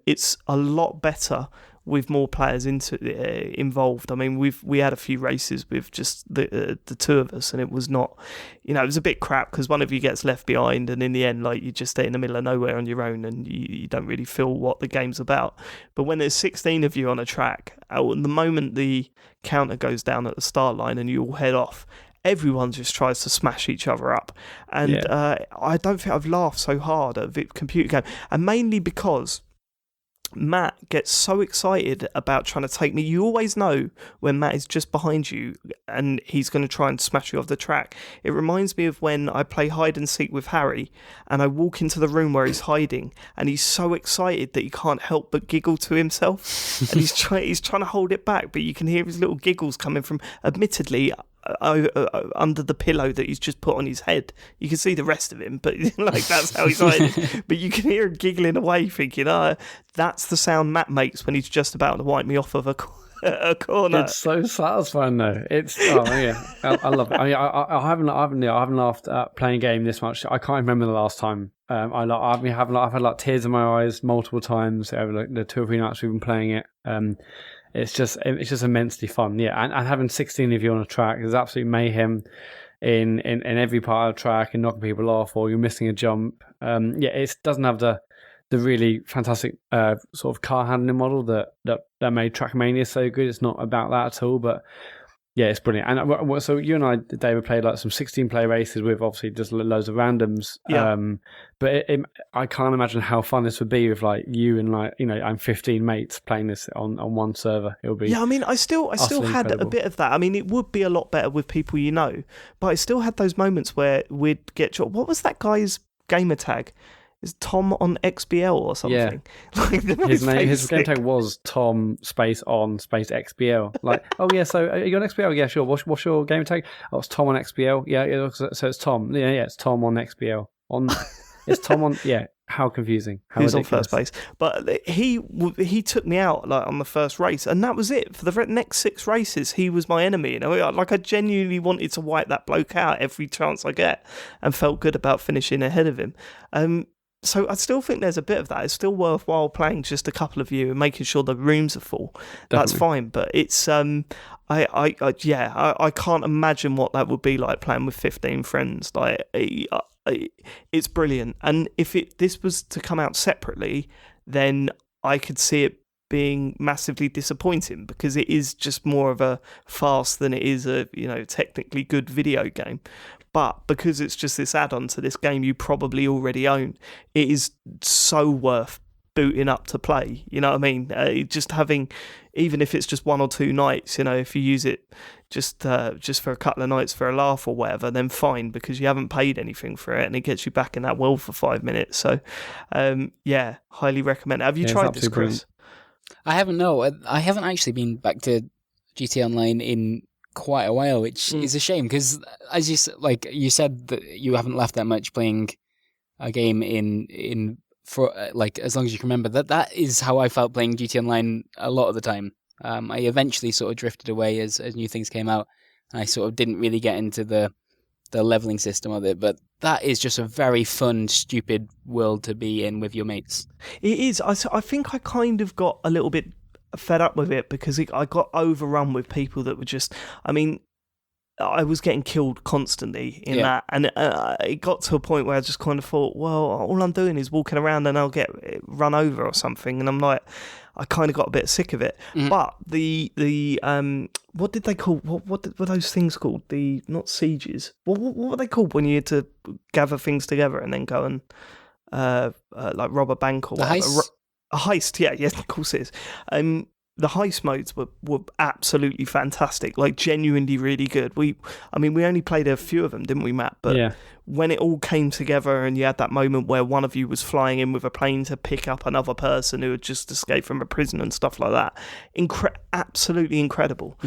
It's a lot better with more players involved. I mean, we had a few races with just the two of us, and it was not, it was a bit crap because one of you gets left behind, and in the end, like, you just stay in the middle of nowhere on your own, and you don't really feel what the game's about. But when there's 16 of you on a track, the moment the counter goes down at the start line and you all head off, everyone just tries to smash each other up. And I don't think I've laughed so hard at a computer game, and mainly because Matt gets so excited about trying to take me. You always know when Matt is just behind you and he's going to try and smash you off the track. It reminds me of when I play hide and seek with Harry and I walk into the room where he's hiding and he's so excited that he can't help but giggle to himself. And he's trying to hold it back, but you can hear his little giggles coming from, admittedly, under the pillow that he's just put on his head. You can see the rest of him, but like, that's how he's hiding. But you can hear him giggling away, thinking, that's the sound Matt makes when he's just about to wipe me off of a corner. It's so satisfying, though. I love it. I mean, I haven't laughed at playing a game this much. I can't remember the last time. I've had like tears in my eyes multiple times over like the 2 or 3 nights we've been playing it. It's just immensely fun, and having 16 of you on a track is absolute mayhem in every part of the track, and knocking people off, or you're missing a jump. It doesn't have the really fantastic sort of car handling model that made Trackmania so good. It's not about that at all, but yeah, it's brilliant. And so you and I, David, played like some 16-player races with obviously just loads of randoms. Yeah. But I can't imagine how fun this would be with like you and like, I'm 15 mates playing this on one server. It would be. Yeah, I mean, I still had incredible. a bit of that. I mean, it would be a lot better with people but I still had those moments where we'd get. What was that guy's gamer tag? Is Tom on XBL or something? Yeah. Like, his game tag was Tom space on space XBL. Like, oh yeah, so are you on XBL? Yeah, sure. What's your game tag? Oh, it's Tom on XBL. Yeah, so it's Tom. Yeah, it's Tom on XBL. It's Tom on. Yeah, how confusing. Who's on first base? But he took me out like on the first race, and that was it for the next 6 races. He was my enemy. Like, I genuinely wanted to wipe that bloke out every chance I get, and felt good about finishing ahead of him. So I still think there's a bit of that. It's still worthwhile playing just a couple of you and making sure the rooms are full. Definitely. That's fine, but it's I can't imagine what that would be like playing with 15 friends. Like, it's brilliant. And if this was to come out separately, then I could see it being massively disappointing, because it is just more of a farce than it is a technically good video game. But because it's just this add-on to this game you probably already own, it is so worth booting up to play. You know what I mean? Just having, even if it's just 1 or 2 nights, if you use it just for a couple of nights for a laugh or whatever, then fine, because you haven't paid anything for it, and it gets you back in that world for 5 minutes. So, highly recommend it. Have you tried this, Chris? I haven't. No, I haven't actually been back to GTA Online in quite a while, which is a shame, because as you said that you haven't left that much playing a game in for like as long as you can remember. That is how I felt playing GTA Online a lot of the time. I eventually sort of drifted away as new things came out, and I sort of didn't really get into the leveling system of it. But that is just a very fun, stupid world to be in with your mates. It is. I think I kind of got a little bit fed up with it, because I got overrun with people that were just, I mean, I was getting killed constantly in that, and it got to a point where I just kind of thought, well, all I'm doing is walking around and I'll get run over or something, and I'm like, I kind of got a bit sick of it. Mm-hmm. But the what did they call, what were those things called? Not sieges. What were they called when you had to gather things together and then go and like rob a bank or whatever? A heist, yeah, of course it is. the heist modes were absolutely fantastic, like genuinely really good. We only played a few of them, didn't we, Matt? But when it all came together and you had that moment where one of you was flying in with a plane to pick up another person who had just escaped from a prison and stuff like that, absolutely incredible.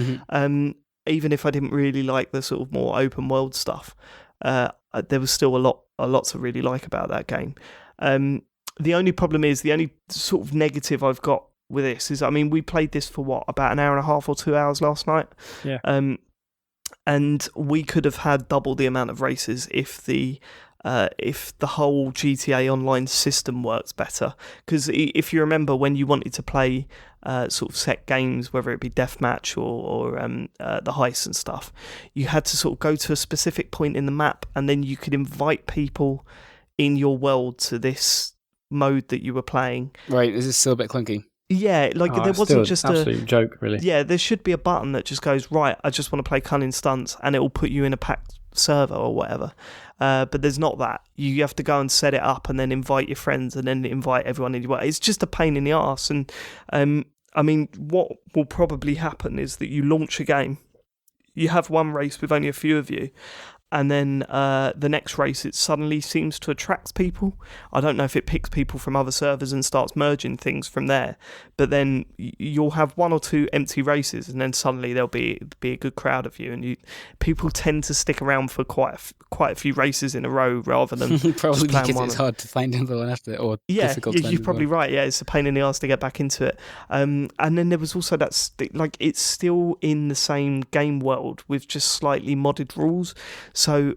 Even if I didn't really like the sort of more open world stuff, there was still a lot to really like about that game. The only problem is, the only sort of negative I've got with this is, I mean, we played this for about an hour and a half or 2 hours last night. Yeah. And we could have had double the amount of races if the whole GTA Online system works better. Because if you remember, when you wanted to play sort of set games, whether it be deathmatch or the heist and stuff, you had to sort of go to a specific point in the map, and then you could invite people in your world to this mode that you were playing. Right, this is still a bit clunky. Yeah, like there wasn't just absolute joke, really. Yeah, there should be a button that just goes, right, I just want to play Cunning Stunts, and it will put you in a packed server or whatever. But there's not that. You have to go and set it up and then invite your friends and then invite everyone in your way. It's just a pain in the arse. And I mean, what will probably happen is that you launch a game, you have one race with only a few of you, and then the next race, it suddenly seems to attract people. I don't know if it picks people from other servers and starts merging things from there, but then you'll have one or two empty races, and then suddenly there'll be a good crowd of you, and people tend to stick around for quite a few races in a row rather than probably just because it's hard to find another one after, or difficult. Yeah, you're probably right. Yeah, it's a pain in the arse to get back into it. And then there was also that, like, it's still in the same game world with just slightly modded rules. So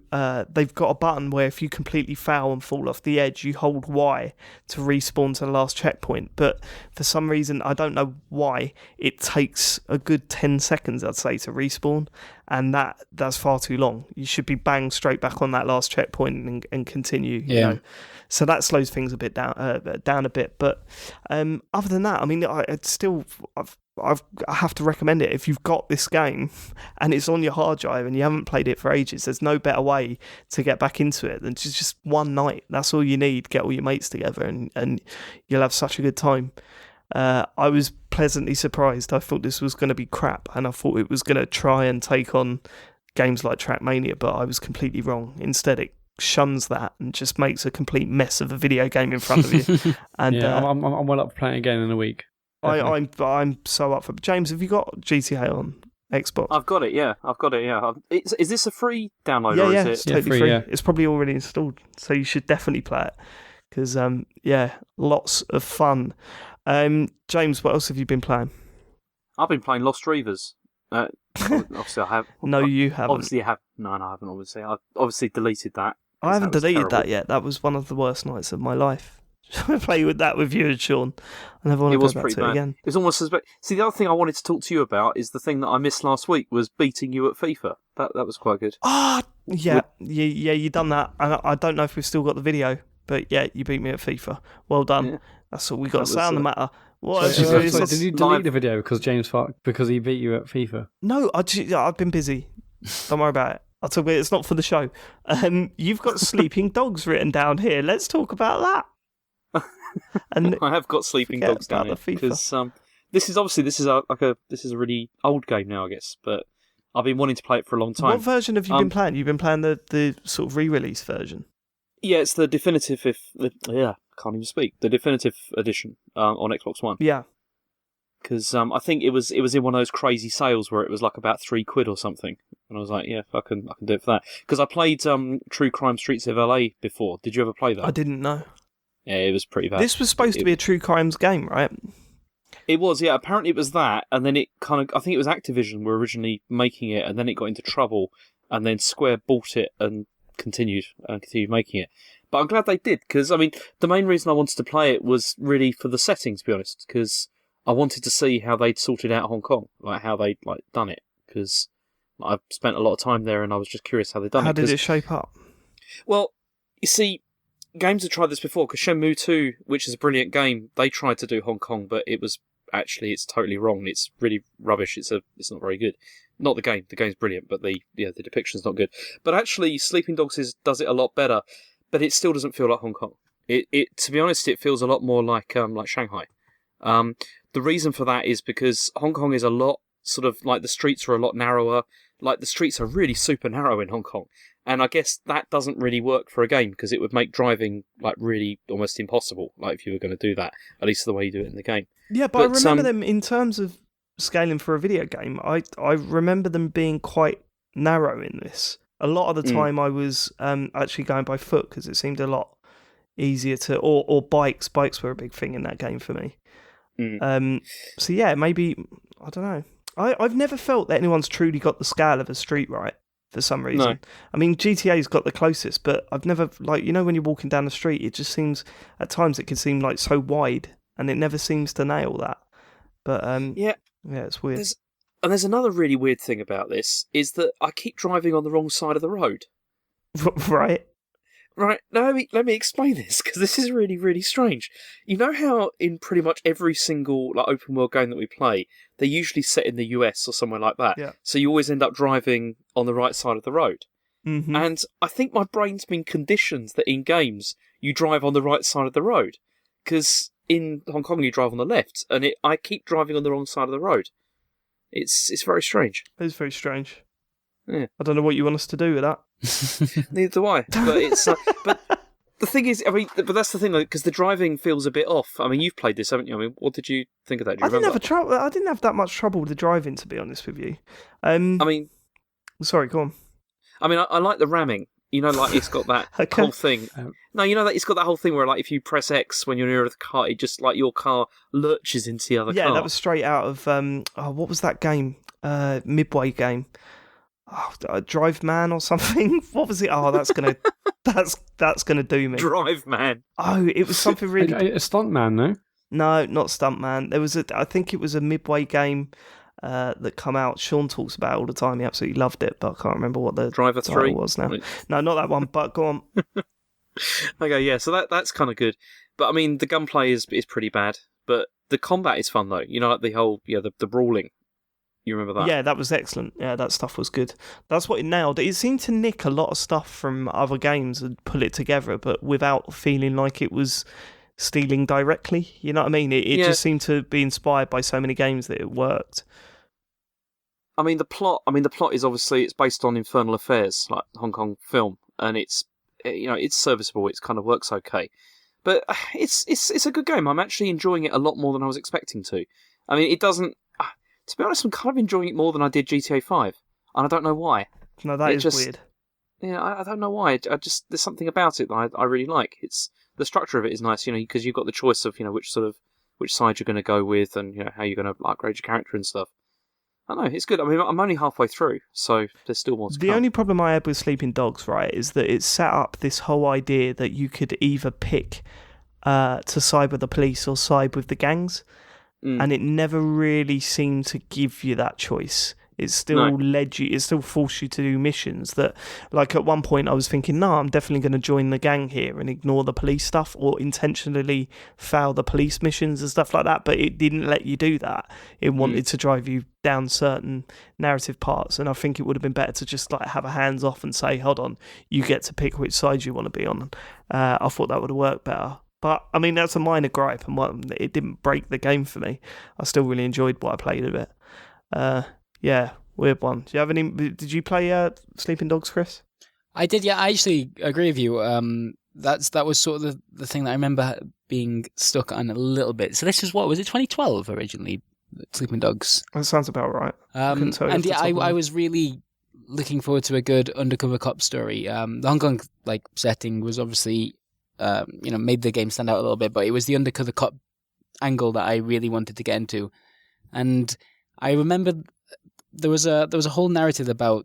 they've got a button where if you completely foul and fall off the edge, you hold Y to respawn to the last checkpoint. But for some reason, I don't know why, it takes a good 10 seconds, I'd say, to respawn. And that's far too long. You should be banged straight back on that last checkpoint and continue. You know? So that slows things a bit down a bit. But other than that, I mean, I have to recommend it. If you've got this game and it's on your hard drive and you haven't played it for ages, there's no better way to get back into it than just one night. That's all you need. Get all your mates together and you'll have such a good time. I was pleasantly surprised. I thought this was going to be crap, and I thought it was going to try and take on games like Trackmania, but I was completely wrong. Instead, it shuns that and just makes a complete mess of a video game in front of you. And I'm well up for playing again in a week. I'm so up for it. James, have you got GTA on Xbox? I've got it, yeah. Is this a free download, or is it? It's totally free. Yeah. It's probably already installed, so you should definitely play it. Because, lots of fun. James, what else have you been playing? I've been playing Lost Reavers. Obviously, I have. No, you haven't. Obviously, I have. No, I haven't. Obviously, I've obviously deleted that. I haven't deleted that yet. That was one of the worst nights of my life. I play with that with you and Sean. I never want to go back to it again. It was almost as bad. See, the other thing I wanted to talk to you about is the thing that I missed last week was beating you at FIFA. That was quite good. Yeah, you done that. I don't know if we've still got the video, but yeah, you beat me at FIFA. Well done. Yeah. That's all we got to say on the matter. Did you delete the video because he beat you at FIFA? No, I've been busy. Don't worry about it. I'll talk about it. It's not for the show. You've got sleeping dogs written down here. Let's talk about that. And I have got sleeping dogs down here because this is a really old game now, I guess. But I've been wanting to play it for a long time. What version have you been playing? You've been playing the sort of re-release version. Yeah, it's the definitive. Can't even speak. The definitive edition on Xbox One. Yeah, because I think it was in one of those crazy sales where it was like about £3 or something, and I was like, yeah, I can do it for that. Because I played True Crime Streets of LA before. Did you ever play that? I didn't know. Yeah, it was pretty bad. This was supposed to be a True Crimes game, right? It was, yeah. Apparently it was that, and then it I think it was Activision were originally making it, and then it got into trouble, and then Square bought it and continued making it. But I'm glad they did, because, I mean, the main reason I wanted to play it was really for the setting, to be honest, because I wanted to see how they'd sorted out Hong Kong, like how they'd done it, because I've spent a lot of time there and I was just curious how they'd done it. How did it shape up? Well, you see, games have tried this before, because Shenmue 2, which is a brilliant game, they tried to do Hong Kong, but it's totally wrong. It's really rubbish. It's not very good. Not the game. The game's brilliant, but the depiction's not good. But actually, Sleeping Dogs does it a lot better. But it still doesn't feel like Hong Kong. It to be honest, it feels a lot more like Shanghai. The reason for that is because Hong Kong is a lot sort of like the streets are a lot narrower. Like the streets are really super narrow in Hong Kong, and I guess that doesn't really work for a game because it would make driving like really almost impossible. Like if you were going to do that, at least the way you do it in the game. Yeah, but I remember them in terms of scaling for a video game. I remember them being quite narrow in this. A lot of the time, I was actually going by foot because it seemed a lot easier to, or bikes. Bikes were a big thing in that game for me. So yeah, maybe I don't know. I've never felt that anyone's truly got the scale of a street right for some reason. No. I mean, GTA's got the closest, but I've never, like, you know, when you're walking down the street, it just seems, at times it can seem like so wide, and it never seems to nail that. But yeah, it's weird. There's another really weird thing about this, is that I keep driving on the wrong side of the road. Right. Right, now let me explain this, because this is really, really strange. You know how in pretty much every single like open world game that we play, they're usually set in the US or somewhere like that. Yeah. So you always end up driving on the right side of the road. Mm-hmm. And I think my brain's been conditioned that in games, you drive on the right side of the road. Because in Hong Kong, you drive on the left, and I keep driving on the wrong side of the road. It's very strange. It's very strange. Yeah. I don't know what you want us to do with that. Neither do I. But it's but the thing is, I mean, but that's the thing, because the driving feels a bit off. I mean, you've played this, haven't you? I mean, what did you think of that? Do you remember? I didn't have that much trouble with the driving, to be honest with you. I mean, sorry, go on. I mean, I like the ramming. You know, like it's got that Okay. whole thing. No, you know that it's got that whole thing where, like, if you press X when you're near the car, it just like your car lurches into the other car. Yeah, that was straight out of what was that game? Midway game. Drive Man or something. What was it? Oh, that's gonna that's gonna do me. Drive Man. Oh, it was something really. A stunt man, no? No, not Stuntman. I think it was a Midway game that come out. Sean talks about it all the time. He absolutely loved it, but I can't remember what the Driver title 3 was now. No, not that one. But go on. Okay, yeah. So that's kind of good. But I mean, the gunplay is pretty bad. But the combat is fun though. You know, like the whole the brawling. You remember that? Yeah, that was excellent. Yeah, that stuff was good. That's what it nailed. It seemed to nick a lot of stuff from other games and pull it together, but without feeling like it was stealing directly. You know what I mean? It just seemed to be inspired by so many games that it worked. I mean, the plot is obviously it's based on Infernal Affairs, like Hong Kong film, and it's serviceable. It kind of works okay, but it's a good game. I'm actually enjoying it a lot more than I was expecting to. I mean, it doesn't. To be honest, I'm kind of enjoying it more than I did GTA 5, and I don't know why. No, that is weird. Yeah, I don't know why. There's something about it that I really like. It's the structure of it is nice, because you've got the choice of which side you're going to go with, and how you're going to upgrade your character and stuff. I don't know, it's good. I mean, I'm only halfway through, so there's still more to come. The only problem I had with Sleeping Dogs, right, is that it set up this whole idea that you could either pick to side with the police or side with the gangs. And it never really seemed to give you that choice. It still it still forced you to do missions that, like at one point I was thinking, no, I'm definitely going to join the gang here and ignore the police stuff or intentionally fail the police missions and stuff like that, but it didn't let you do that. It wanted to drive you down certain narrative parts, and I think it would have been better to just like have a hands off and say, hold on, you get to pick which side you want to be on. I thought that would have worked better. But, I mean, that's a minor gripe, and it didn't break the game for me. I still really enjoyed what I played of it. Yeah, weird one. Did you play Sleeping Dogs, Chris? I did, yeah. I actually agree with you. That was sort of the thing that I remember being stuck on a little bit. So this is was it 2012 originally, Sleeping Dogs? That sounds about right. And yeah, I was really looking forward to a good undercover cop story. The Hong Kong setting was obviously... made the game stand out a little bit, but it was the undercover cop angle that I really wanted to get into. And I remember there was a whole narrative about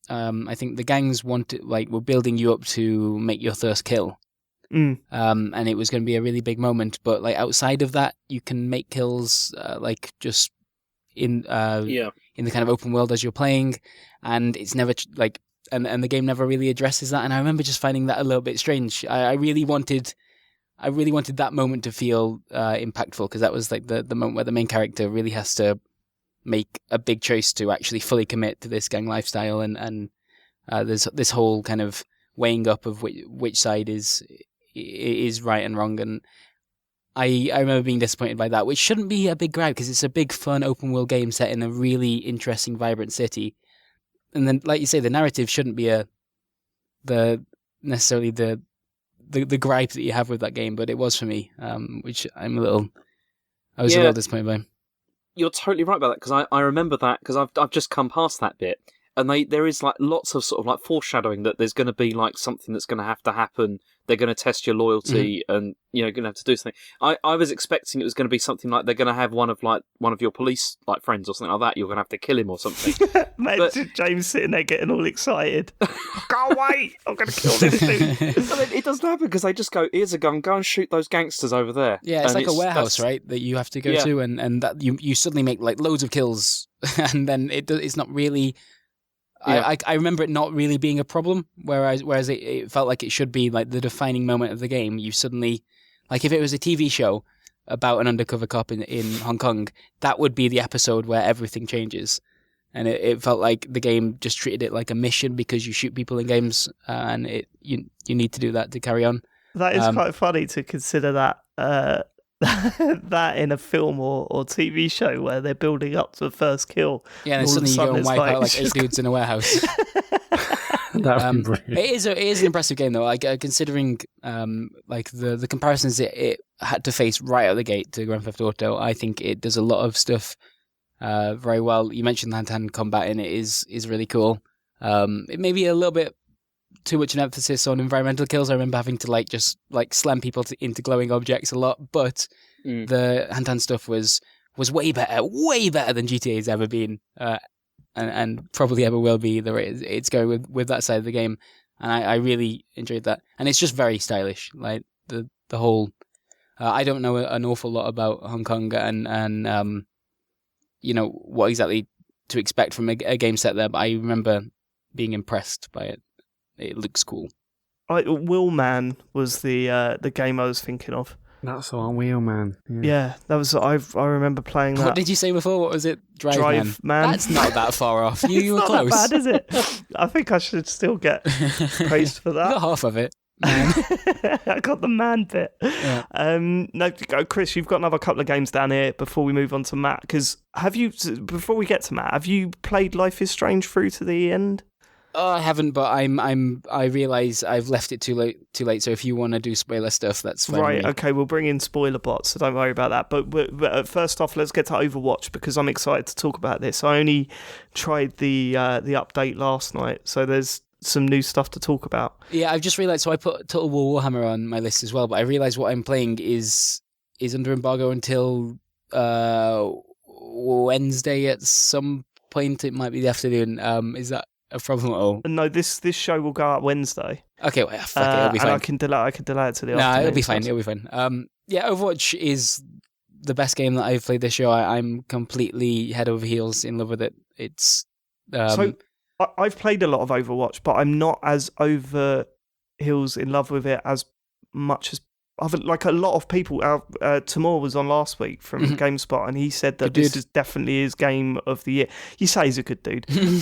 I think the gangs were building you up to make your first kill. And it was going to be a really big moment, but like outside of that you can make kills just in the kind of open world as you're playing, and it's never and the game never really addresses that. And I remember just finding that a little bit strange. I really wanted that moment to feel impactful, because that was like the moment where the main character really has to make a big choice to actually fully commit to this gang lifestyle, and there's this whole kind of weighing up of which side is right and wrong. And I remember being disappointed by that, which shouldn't be a big gripe because it's a big, fun, open world game set in a really interesting, vibrant city. And then, like you say, the narrative shouldn't be necessarily the gripe that you have with that game, but it was for me, which I was a little disappointed by. You're totally right about that, because I remember that, because I've just come past that bit, and there is like lots of sort of like foreshadowing that there's going to be like something that's going to have to happen. They're going to test your loyalty, and going to have to do something. I was expecting it was going to be something like they're going to have one of your police like friends or something like that. You're going to have to kill him or something. Imagine James sitting there getting all excited. Can't wait! I'm going to kill this dude. It doesn't happen because they just go, "Here's a gun, go and shoot those gangsters over there." Yeah, it's like a warehouse, right? That you have to go to, and that you suddenly make like loads of kills, and then it's not really. Yeah. I remember it not really being a problem, whereas it felt like it should be like the defining moment of the game. You suddenly, like if it was a TV show about an undercover cop in Hong Kong, that would be the episode where everything changes. And it felt like the game just treated it like a mission because you shoot people in games, and you need to do that to carry on. That is quite funny to consider that that in a film or TV show where they're building up to the first kill. Yeah, and suddenly you go and wipe out like 8 dudes in a warehouse. That would be brilliant. It is an impressive game though. Like considering like the comparisons it had to face right out of the gate to Grand Theft Auto, I think it does a lot of stuff very well. You mentioned hand-to-hand combat in it is really cool. It may be a little bit too much an emphasis on environmental kills. I remember having to just slam people into glowing objects a lot, but the hand-to-hand stuff was way better than GTA's ever been, and probably ever will be. It's going with that side of the game, and I really enjoyed that. And it's just very stylish. Like the whole, I don't know an awful lot about Hong Kong and what exactly to expect from a game set there, but I remember being impressed by it. It looks cool. Wheelman was the game I was thinking of. That's our Wheelman. Yeah, that was. I remember playing that. What did you say before? What was it? Drive Man. That's not that far off. You were close. Not that bad, is it? I think I should still get praised for that. You got half of it. Man. I got the man bit. Yeah. No, Chris, you've got another couple of games down here before we move on to Matt. Because before we get to Matt, have you played Life is Strange through to the end? Oh, I haven't, but I realise I've left it too late. So if you want to do spoiler stuff, that's fine. Right. Okay, we'll bring in spoiler bots, so don't worry about that. But first off, let's get to Overwatch because I'm excited to talk about this. I only tried the update last night, so there's some new stuff to talk about. Yeah, I've just realised. So I put Total War Warhammer on my list as well, but I realised what I'm playing is under embargo until Wednesday at some point. It might be the afternoon. Is that a problem at all? No, this show will go up Wednesday. Okay, well, fuck it, it'll be fine. And I can delay it to the afternoon. No, it'll be fine. Yeah, Overwatch is the best game that I've played this year. I'm completely head over heels in love with it. It's so I've played a lot of Overwatch, but I'm not as over heels in love with it as much as like a lot of people. Timur was on last week from GameSpot, and he said that this is definitely his game of the year. You say he's a good dude. He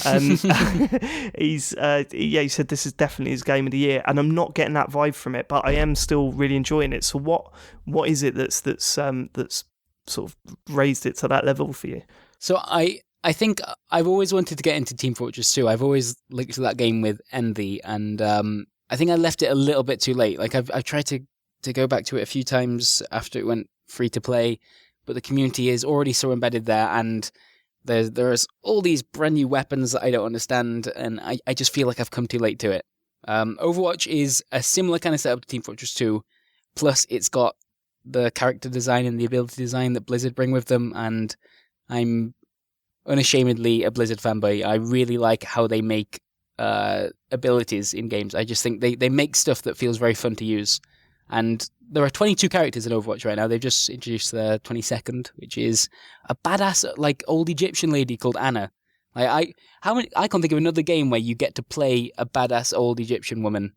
said this is definitely his game of the year, and I'm not getting that vibe from it, but I am still really enjoying it. So what is it that's sort of raised it to that level for you? So I think I've always wanted to get into Team Fortress 2. I've always linked to that game with envy, and I think I left it a little bit too late. Like I've tried to go back to it a few times after it went free to play, but the community is already so embedded there, and there's all these brand new weapons that I don't understand, and I just feel like I've come too late to it. Overwatch is a similar kind of setup to Team Fortress 2, plus it's got the character design and the ability design that Blizzard bring with them, and I'm unashamedly a Blizzard fanboy. I really like how they make abilities in games. I just think they make stuff that feels very fun to use. And there are 22 characters in Overwatch right now. They've just introduced the 22nd, which is a badass, like, old Egyptian lady called Anna. Like, I can't think of another game where you get to play a badass old Egyptian woman.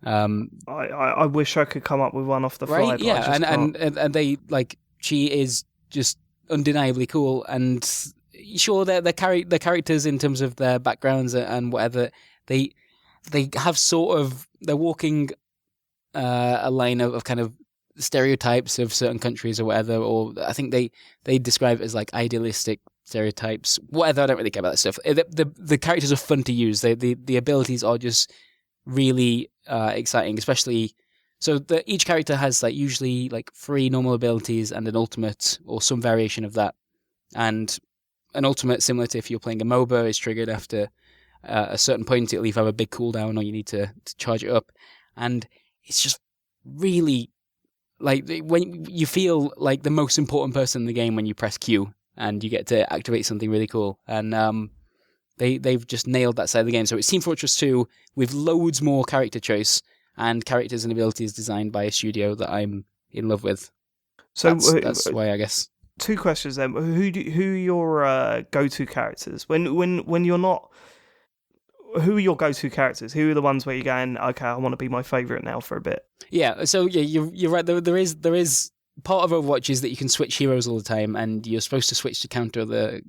I wish I could come up with one off the fly. Right? Yeah, and they, like, she is just undeniably cool. And sure, the characters in terms of their backgrounds and whatever, they have sort of, they're walking a line of kind of stereotypes of certain countries or whatever, or I think they describe it as like idealistic stereotypes. Whatever, I don't really care about that stuff. The characters are fun to use. The abilities are just really exciting, especially. So each character has like usually like 3 normal abilities and an ultimate or some variation of that. And an ultimate, similar to if you're playing a MOBA, is triggered after a certain point. It'll either have a big cooldown or you need to charge it up. And it's just really like when you feel like the most important person in the game when you press Q and you get to activate something really cool. And they've just nailed that side of the game. So it's Team Fortress 2 with loads more character choice and characters and abilities designed by a studio that I'm in love with. So that's why, I guess. 2 questions then. Who are your go-to characters when you're not? Who are your go-to characters? Who are the ones where you're going, okay, I want to be my favourite now for a bit? Yeah, so yeah, you're right. There is part of Overwatch is that you can switch heroes all the time, and you're supposed to switch to counter the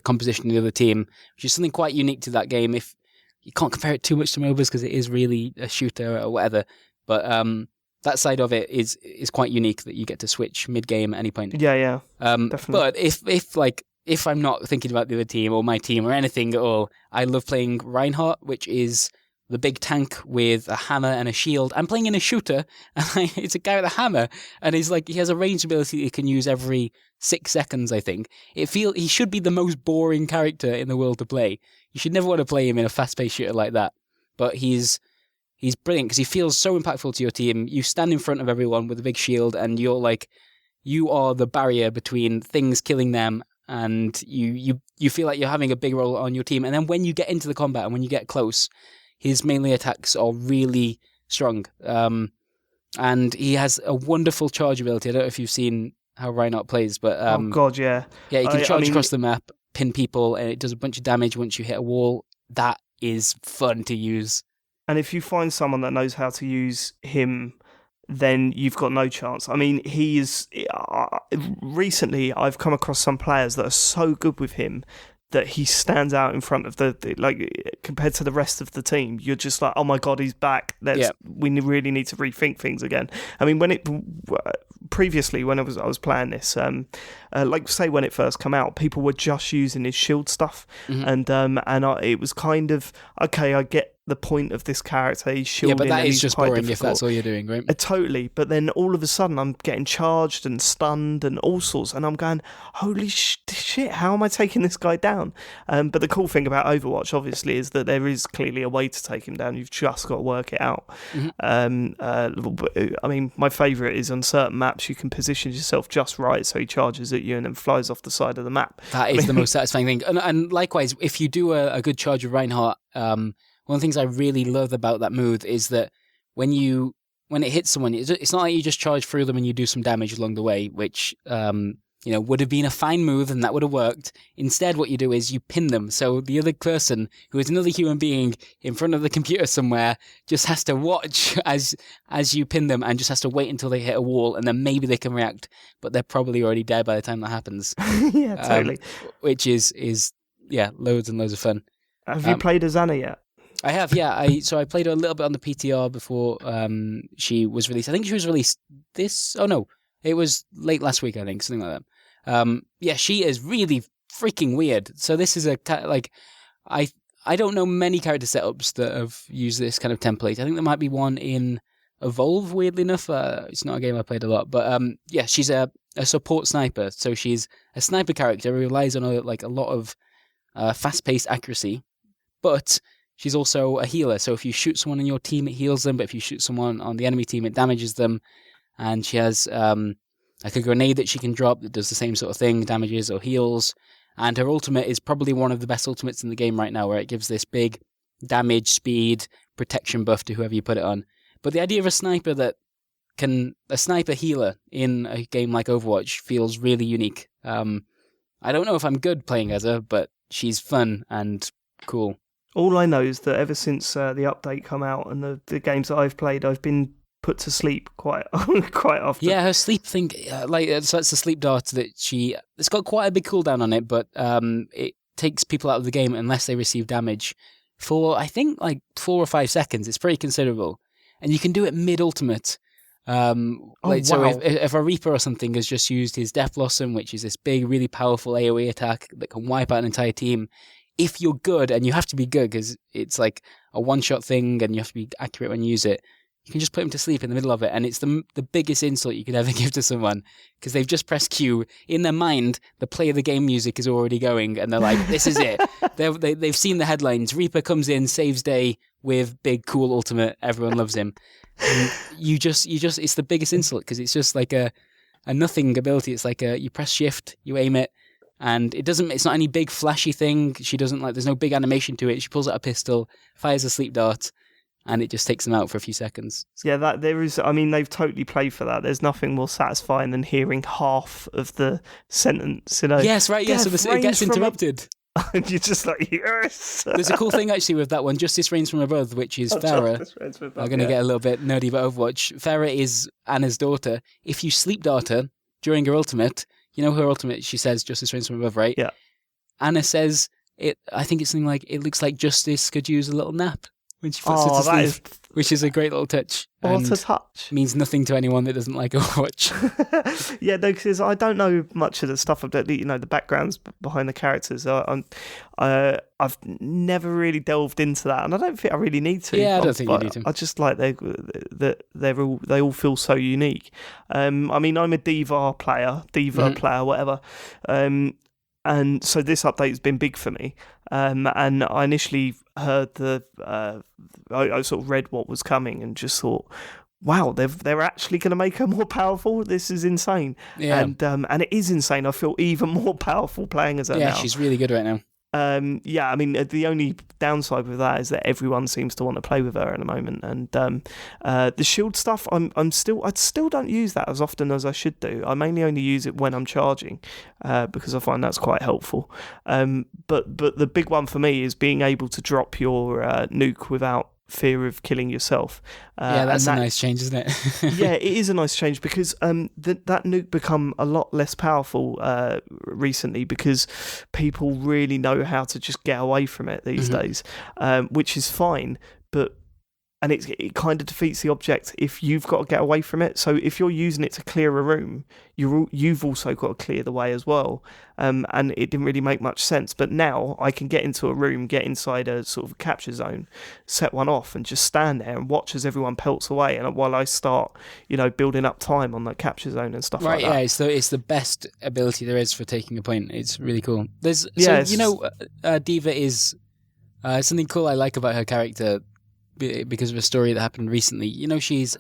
composition of the other team, which is something quite unique to that game. If you can't compare it too much to MOBAs because it is really a shooter or whatever, but that side of it is quite unique that you get to switch mid-game at any point. Yeah, definitely. But if I'm not thinking about the other team or my team or anything at all, I love playing Reinhardt, which is the big tank with a hammer and a shield. I'm playing in a shooter, and it's a guy with a hammer, and he has a ranged ability that he can use every 6 seconds, I think. He should be the most boring character in the world to play. You should never want to play him in a fast-paced shooter like that. But he's brilliant because he feels so impactful to your team. You stand in front of everyone with a big shield, and you are the barrier between things killing them, and you feel like you're having a big role on your team. And then when you get into the combat and when you get close, his melee attacks are really strong. And he has a wonderful charge ability. I don't know if you've seen how Reinhardt plays, but oh god, yeah. Yeah, you can charge across the map, pin people, and it does a bunch of damage once you hit a wall. That is fun to use. And if you find someone that knows how to use him, then you've got no chance. I mean, he is... recently, I've come across some players that are so good with him that he stands out in front of the like, compared to the rest of the team. You're just like, oh my god, he's back. We really need to rethink things again. I mean, previously when I was playing this, like say when it first came out, people were just using his shield stuff, and it was kind of okay. I get the point of this character. He's shielding. Yeah, but that is just boring difficult. if that's all you're doing, right? Totally. But then all of a sudden, I'm getting charged and stunned and all sorts, and I'm going, holy shit! How am I taking this guy down? But the cool thing about Overwatch, obviously, is that there is clearly a way to take him down. You've just got to work it out. I mean, my favourite is on certain maps you can position yourself just right so he charges at you and then flies off the side of the map. That is the most satisfying thing. And likewise, if you do a good charge of Reinhardt, one of the things I really love about that move is that when it hits someone, it's not like you just charge through them and you do some damage along the way, which would have been a fine move and that would have worked. Instead, what you do is you pin them. So the other person, who is another human being in front of the computer somewhere, just has to watch as you pin them and just has to wait until they hit a wall, and then maybe they can react, but they're probably already dead by the time that happens. Yeah, totally. Which is loads and loads of fun. Have you played as Anna yet? I have, yeah. I played her a little bit on the PTR before she was released. I think she was released it was late last week, I think, something like that. She is really freaking weird. So this is I don't know many character setups that have used this kind of template. I think there might be one in Evolve, weirdly enough. It's not a game I played a lot, but she's a support sniper. So she's a sniper character who relies on a lot of fast-paced accuracy, but she's also a healer, so if you shoot someone on your team, it heals them, but if you shoot someone on the enemy team, it damages them. And she has a grenade that she can drop that does the same sort of thing, damages or heals. And her ultimate is probably one of the best ultimates in the game right now, where it gives this big damage, speed, protection buff to whoever you put it on. But the idea of a sniper healer in a game like Overwatch feels really unique. I don't know if I'm good playing as her, but she's fun and cool. All I know is that ever since the update come out and the games that I've played, I've been put to sleep quite often. Yeah, her sleep thing, so that's a sleep dart that it's got quite a big cooldown on it, but it takes people out of the game unless they receive damage for, I think, 4 or 5 seconds. It's pretty considerable. And you can do it mid-ultimate. So wow. if a Reaper or something has just used his Death Blossom, which is this big, really powerful AoE attack that can wipe out an entire team, if you're good, and you have to be good because it's like a one-shot thing and you have to be accurate when you use it, you can just put him to sleep in the middle of it, and it's the biggest insult you could ever give to someone because they've just pressed Q. In their mind, the play of the game music is already going, and they're like, "This is it." They've seen the headlines. Reaper comes in, saves day with big cool ultimate. Everyone loves him. And you just it's the biggest insult because it's just like a nothing ability. It's like you press shift, you aim it, and it's not any big flashy thing. She doesn't there's no big animation to it. She pulls out a pistol, fires a sleep dart, and it just takes them out for a few seconds. Yeah, they've totally played for that. There's nothing more satisfying than hearing half of the sentence, Yes, right, yeah, so it gets interrupted. And you're just like, yes. There's a cool thing actually with that one, Justice Reigns from Above, which is Farah. I'm going to get a little bit nerdy about Overwatch. Farah is Anna's daughter. If you sleep dart her during her ultimate, you know her ultimate, she says Justice Reigns from Above, right? Yeah. Anna says, I think it's something like, it looks like Justice could use a little nap when she puts her to sleep, which is a great little touch. What a touch. Means nothing to anyone that doesn't like Overwatch. Yeah, no, because I don't know much of the stuff, the backgrounds behind the characters. I've never really delved into that, and I don't think I really need to. Yeah, I don't think you need to. I just like they all feel so unique. I'm a D.Va player, whatever. And so this update has been big for me. And I initially heard I sort of read what was coming and just thought, wow, they're actually going to make her more powerful. This is insane. Yeah. And it is insane. I feel even more powerful playing as her now. Yeah, she's really good right now. The only downside with that is that everyone seems to want to play with her at the moment, and the shield stuff, I still don't use that as often as I should do. I mainly only use it when I'm charging, because I find that's quite helpful. But the big one for me is being able to drop your nuke without fear of killing yourself. That's a nice change, isn't it? Yeah, it is a nice change because that nuke become a lot less powerful recently because people really know how to just get away from it these days, which is fine, and it kind of defeats the object if you've got to get away from it. So if you're using it to clear a room, you've also got to clear the way as well. And it didn't really make much sense. But now I can get into a room, get inside a sort of capture zone, set one off, and just stand there and watch as everyone pelts away. And while I start, building up time on that capture zone and stuff like that. Right, yeah, it's the best ability there is for taking a point. It's really cool. Diva is something cool I like about her character. Because of a story that happened recently. She's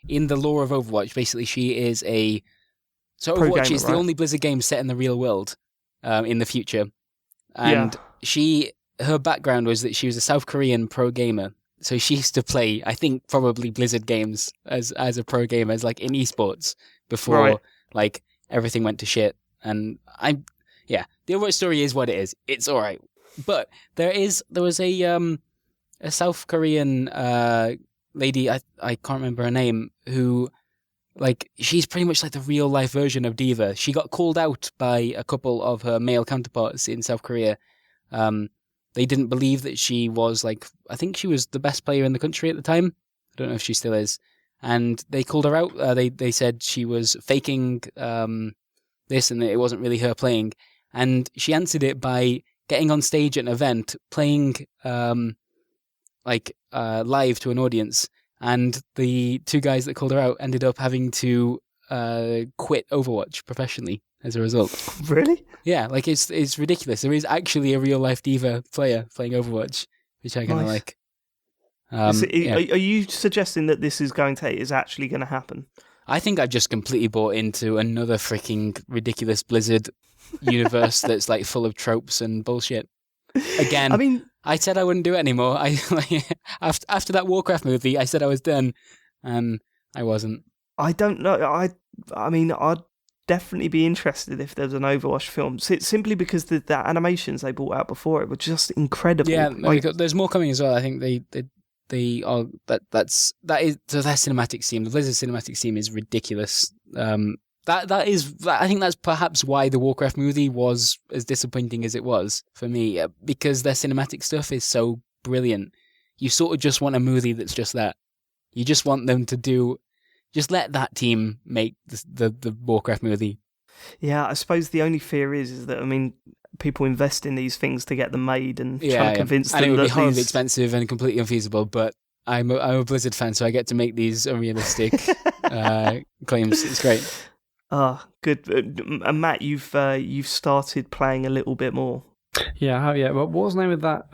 in the lore of Overwatch. Basically, she is Overwatch is the only Blizzard game set in the real world in the future. And her background was that she was a South Korean pro gamer. So she used to play, I think, probably Blizzard games as a pro gamer, as like in esports before everything went to shit. And the Overwatch story is what it is. It's all right. But there was a South Korean lady, I can't remember her name, who, she's pretty much like the real life version of Diva. She got called out by a couple of her male counterparts in South Korea. They didn't believe that she was, I think she was the best player in the country at the time. I don't know if she still is. And they called her out. They said she was faking this and that it wasn't really her playing. And she answered it by getting on stage at an event, playing live to an audience, and the two guys that called her out ended up having to quit Overwatch professionally as a result. Really? Yeah, it's ridiculous. There is actually a real life Diva player playing Overwatch, which I kind of like. Are you suggesting that this is actually going to happen? I think I've just completely bought into another freaking ridiculous Blizzard universe that's full of tropes and bullshit. Again, I said I wouldn't do it anymore. After that Warcraft movie, I said I was done, and I wasn't. I don't know. I'd definitely be interested if there's an Overwatch film, simply because the animations they brought out before it were just incredible. Yeah, there's more coming as well. I think they are their cinematic scene. The Blizzard cinematic scene is ridiculous. I think that's perhaps why the Warcraft movie was as disappointing as it was for me, because their cinematic stuff is so brilliant. You sort of just want a movie that's just that. You just want them to just let that team make the Warcraft movie. Yeah, I suppose the only fear is that, I mean, people invest in these things to get them made and try to convince them and it would that be horribly expensive and completely unfeasible, but I'm a Blizzard fan, so I get to make these unrealistic claims. It's great. Good. And Matt, you've started playing a little bit more. Yeah, What was the name of that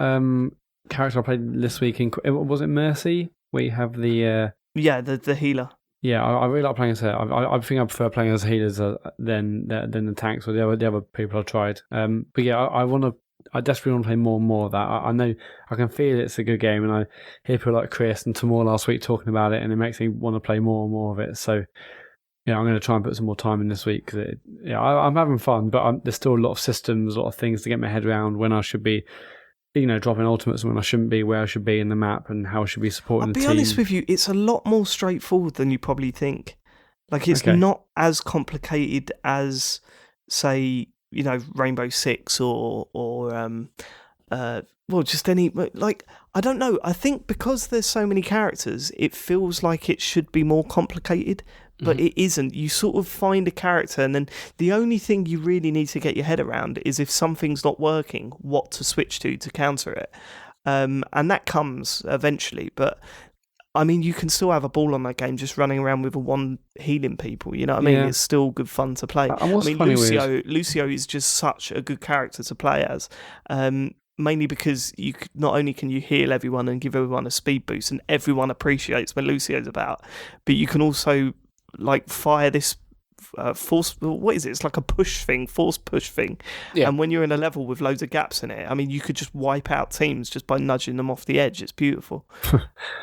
character I played this week? Was it Mercy? We have the the healer. Yeah, I really like playing as her. I think I prefer playing as healers than the tanks or the other people I've tried. But yeah, I desperately want to play more and more of that. I know I can feel it's a good game, and I hear people like Chris and Tamor last week talking about it, and it makes me want to play more and more of it. So yeah, I'm going to try and put some more time in this week because I'm having fun, but there's still a lot of systems, a lot of things to get my head around when I should be, dropping ultimates when I shouldn't be, where I should be in the map, and how I should be supporting the team. I'll be honest with you, it's a lot more straightforward than you probably think. Like, it's not as complicated as, say, Rainbow Six or just any, like, I don't know. I think because there's so many characters, it feels like it should be more complicated, but it isn't. You sort of find a character, and then the only thing you really need to get your head around is if something's not working, what to switch to counter it. And that comes eventually, but I mean, you can still have a ball on that game just running around with a one healing people, you know what I mean? It's still good fun to play. I mean, Lucio is just such a good character to play as. Mainly because not only can you heal everyone and give everyone a speed boost, and everyone appreciates when Lucio's about, but you can also like fire this force. What is it? It's like a force push thing. Yeah. And when you're in a level with loads of gaps in it, I mean, you could just wipe out teams just by nudging them off the edge. It's beautiful.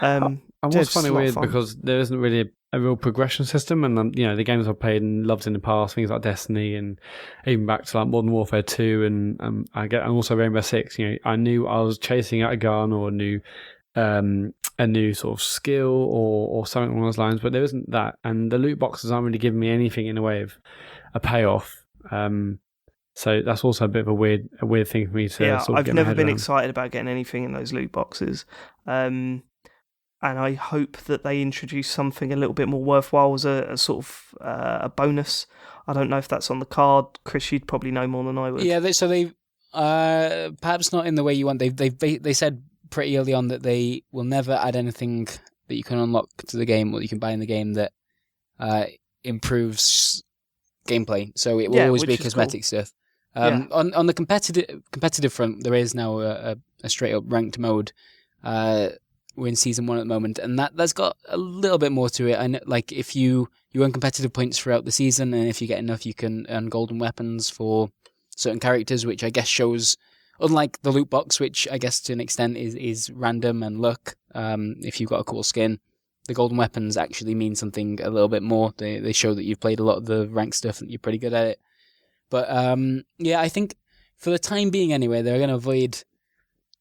And what's funny weird because there isn't really a real progression system, and the games I've played and loved in the past, things like Destiny and even back to like Modern Warfare 2 and also Rainbow Six. I knew I was chasing out a gun or a new sort of skill or something along those lines, but there isn't that, and the loot boxes aren't really giving me anything in the way of a payoff. So that's also a bit of a weird thing for me to. Yeah, sort of I've never been excited about getting anything in those loot boxes. And I hope that they introduce something a little bit more worthwhile as a sort of a bonus. I don't know if that's on the card. Chris, you'd probably know more than I would. Yeah, so they perhaps not in the way you want. They said pretty early on that they will never add anything that you can unlock to the game or you can buy in the game that improves gameplay. So it will always be cosmetic stuff. On the competitive front, there is now a straight up ranked mode. We're in season 1 at the moment, and that's got a little bit more to it. I know, like if you earn competitive points throughout the season, and if you get enough, you can earn golden weapons for certain characters, which I guess shows, unlike the loot box, which I guess to an extent is random and luck. If you've got a cool skin, the golden weapons actually mean something a little bit more. They show that you've played a lot of the ranked stuff and you're pretty good at it. But I think for the time being anyway, they're going to avoid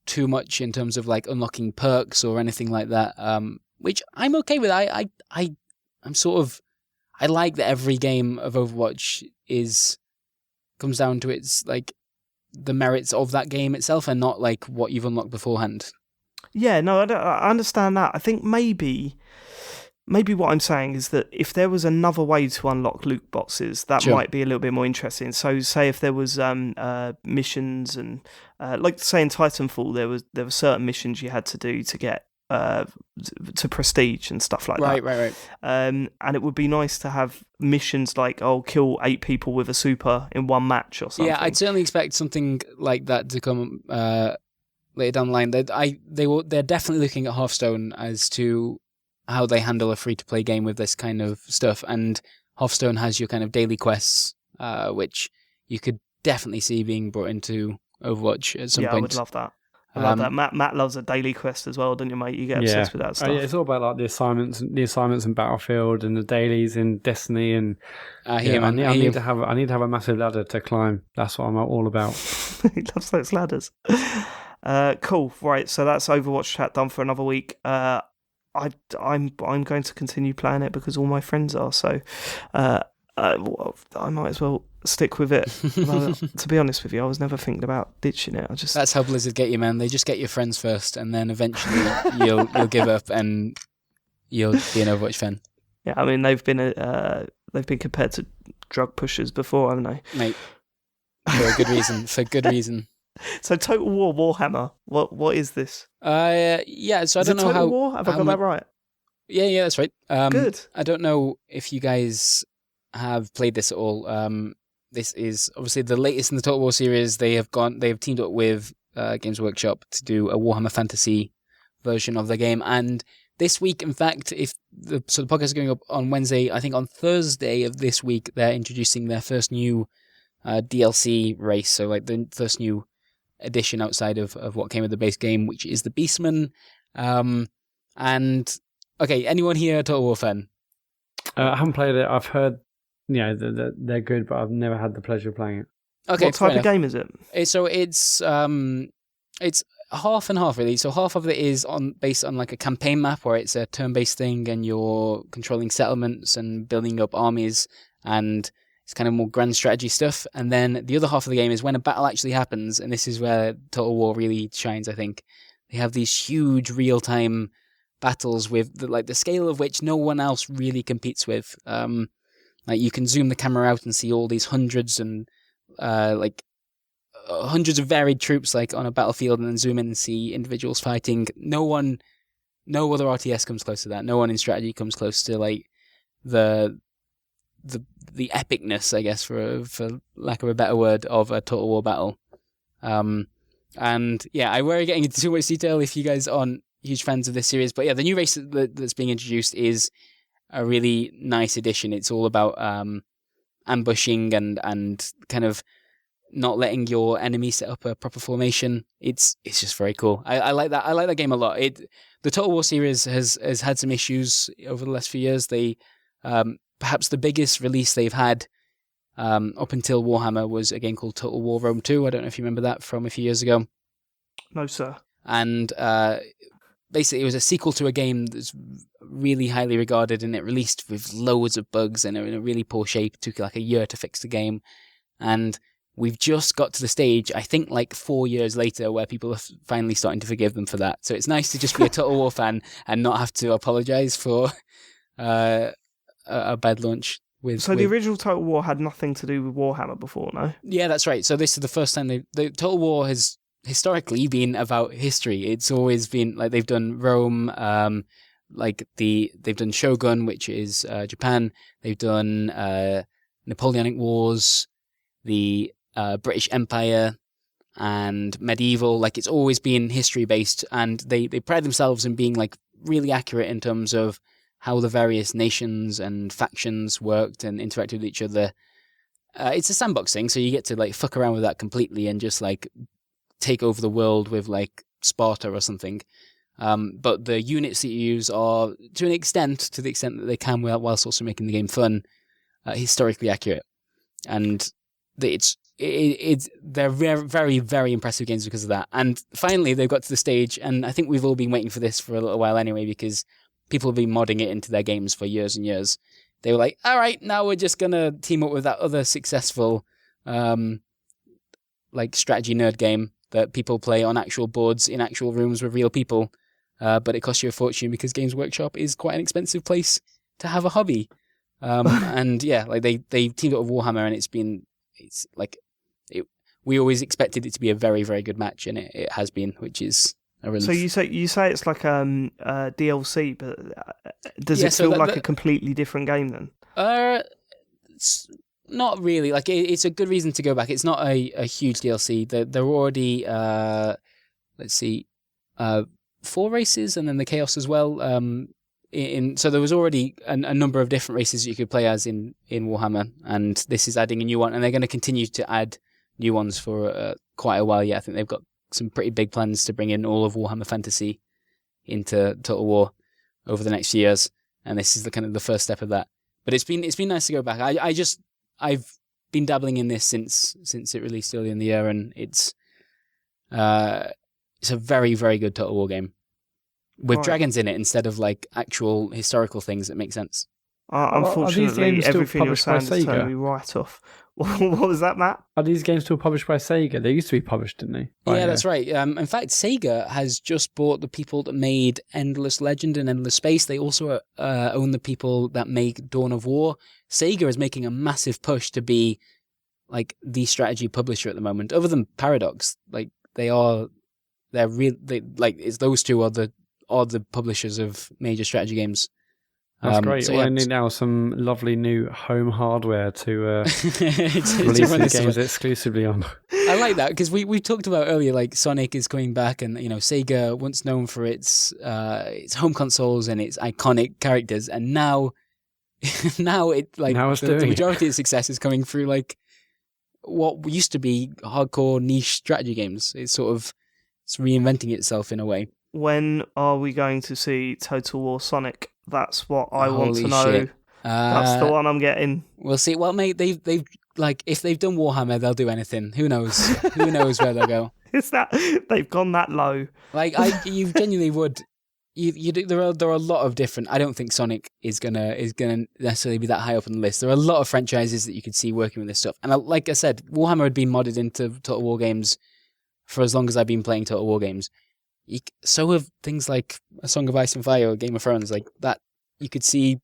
too much in terms of like unlocking perks or anything like that, which I'm okay with. I'm sort of, I like that every game of Overwatch comes down to its like the merits of that game itself and not like what you've unlocked beforehand. Yeah, no, I understand that. I think maybe what I'm saying is that if there was another way to unlock loot boxes, that might be a little bit more interesting. So, say if there was missions and like say in Titanfall, there were certain missions you had to do to get to prestige and stuff like that. Right. And it would be nice to have missions like kill 8 people with a super in one match or something. Yeah, I'd certainly expect something like that to come later down the line. They're definitely looking at Hearthstone as to how they handle a free-to-play game with this kind of stuff, and Hearthstone has your kind of daily quests, which you could definitely see being brought into Overwatch at some point. Yeah, I would love that. I love that. Matt loves a daily quest as well, don't you, mate? You get obsessed with that stuff. It's all about like the assignments in Battlefield and the dailies in Destiny, and I need to have a massive ladder to climb. That's what I'm all about. He loves those ladders. Cool. Right, so that's Overwatch chat done for another week. I'm going to continue playing it because all my friends are, so I might as well stick with it. Although, to be honest with you, I was never thinking about ditching it. That's how Blizzard get you, man. They just get your friends first, and then eventually you'll give up and you'll be an Overwatch fan. Yeah, I mean they've been compared to drug pushers before, haven't they? Mate, for a good reason. For good reason. So Total War Warhammer, what is this? Yeah. So I Is don't it know Total how. War? Have I got that right? Yeah, that's right. Good. I don't know if you guys have played this at all. This is obviously the latest in the Total War series. They have teamed up with Games Workshop to do a Warhammer Fantasy version of the game. And this week, in fact, the podcast is going up on Wednesday. I think on Thursday of this week, they're introducing their first new DLC race. So like the first new edition outside of what came with the base game, which is the Beastmen. And okay, anyone here a Total War fan? I haven't played it. I've heard, they're good, but I've never had the pleasure of playing it. Okay, what type of game is it? It's half and half really. So half of it is based on like a campaign map where it's a turn-based thing and you're controlling settlements and building up armies, and it's kind of more grand strategy stuff. And then the other half of the game is when a battle actually happens, and this is where Total War really shines, I think. They have these huge real-time battles with the scale of which no one else really competes with. Like you can zoom the camera out and see all these hundreds of varied troops like on a battlefield, and then zoom in and see individuals fighting. No other RTS comes close to that. No one in strategy comes close to like the epicness, I guess, for lack of a better word, of a Total War battle. And yeah, I worry getting into too much detail if you guys aren't huge fans of this series. But yeah, the new race that's being introduced is a really nice addition. It's all about ambushing and kind of not letting your enemy set up a proper formation. It's just very cool. I like that. I like that game a lot. The Total War series has had some issues over the last few years. They perhaps the biggest release they've had up until Warhammer was a game called Total War Rome 2. I don't know if you remember that from a few years ago. No, sir. And basically it was a sequel to a game that's really highly regarded, and it released with loads of bugs and in a really poor shape. It took like a year to fix the game. And we've just got to the stage, I think like 4 years later, where people are finally starting to forgive them for that. So it's nice to just be a Total War fan and not have to apologize for a bad launch. The original Total War had nothing to do with Warhammer before, no? Yeah, that's right. So this is the first time the Total War has historically been about history. It's always been like they've done Rome, they've done Shogun, which is Japan. They've done Napoleonic Wars, the British Empire, and medieval. Like it's always been history based, and they pride themselves in being like really accurate in terms of how the various nations and factions worked and interacted with each other. It's a sandbox thing, so you get to like fuck around with that completely and just like take over the world with like Sparta or something. But the units that you use are, to the extent that they can, whilst also making the game fun, historically accurate. And they're very, very, very impressive games because of that. And finally, they've got to the stage, and I think we've all been waiting for this for a little while anyway, because people have been modding it into their games for years and years. They were like, all right, now we're just going to team up with that other successful strategy nerd game that people play on actual boards in actual rooms with real people. But it costs you a fortune because Games Workshop is quite an expensive place to have a hobby. And yeah, like they teamed up with Warhammer, and we always expected it to be a very, very good match, and it has been, which is a relief. So you say it's like DLC, but does it feel like a completely different game then? It's not really. Like it's a good reason to go back. It's not a huge DLC. There were already 4 races, and then the Chaos as well. So there was already a number of different races you could play as in Warhammer, and this is adding a new one, and they're going to continue to add new ones for quite a while yet. I think they've got some pretty big plans to bring in all of Warhammer Fantasy into Total War over the next few years, and this is the first step of that. But it's been nice to go back. I've been dabbling in this since it released early in the year, and it's a very, very good Total War game with dragons in it instead of like actual historical things that make sense. Unfortunately, everything you're saying is turning me right off. What was that, Matt? Are these games still published by Sega? They used to be published, didn't they? Yeah, that's right. In fact, Sega has just bought the people that made Endless Legend and Endless Space. They also own the people that make Dawn of War. Sega is making a massive push to be like the strategy publisher at the moment. Other than Paradox, like it's those two are the publishers of major strategy games. That's great. So, well, yeah. I need now some lovely new home hardware to release run the this games one. exclusively on. I like that because we talked about earlier, like Sonic is coming back, and Sega, once known for its home consoles and its iconic characters, and now the majority of success is coming through like what used to be hardcore niche strategy games. It's reinventing itself in a way. When are we going to see Total War Sonic? That's what I want to Holy know. shit. That's the one I'm getting. We'll see. Well, mate, they've like if they've done Warhammer, they'll do anything. Who knows? Who knows where they'll go? Is that they've gone that low? Like you genuinely would. There are a lot of different. I don't think Sonic is gonna necessarily be that high up on the list. There are a lot of franchises that you could see working with this stuff. And like I said, Warhammer had been modded into Total War games for as long as I've been playing Total War games. So have things like A Song of Ice and Fire or Game of Thrones, like that. You could see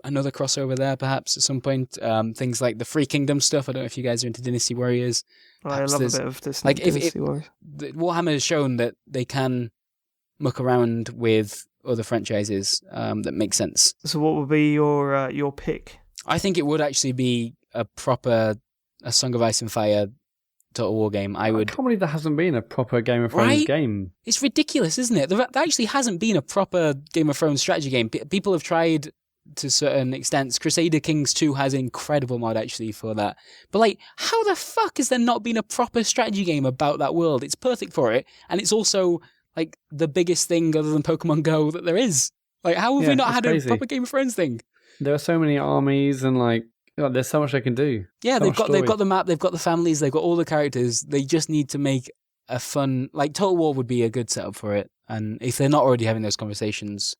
another crossover there, perhaps at some point. Things like the Free Kingdom stuff. I don't know if you guys are into Dynasty Warriors. I love a bit of this. Like Dynasty Warriors. Warhammer has shown that they can muck around with other franchises that make sense. So, what would be your pick? I think it would actually be a Song of Ice and Fire Total War game. I can't believe there hasn't been a proper Game of Thrones game. It's ridiculous, isn't it? There actually hasn't been a proper Game of Thrones strategy game. People have tried to certain extents. Crusader Kings 2 has an incredible mod actually for that. But like, how the fuck has there not been a proper strategy game about that world? It's perfect for it, and it's also like the biggest thing other than Pokemon Go that there is. Like, how have we not had a proper Game of Thrones thing? There are so many armies and like. There's so much they can do. Yeah, they've got the map, they've got the families, they've got all the characters. They just need to make a fun, like Total War would be a good setup for it. And if they're not already having those conversations,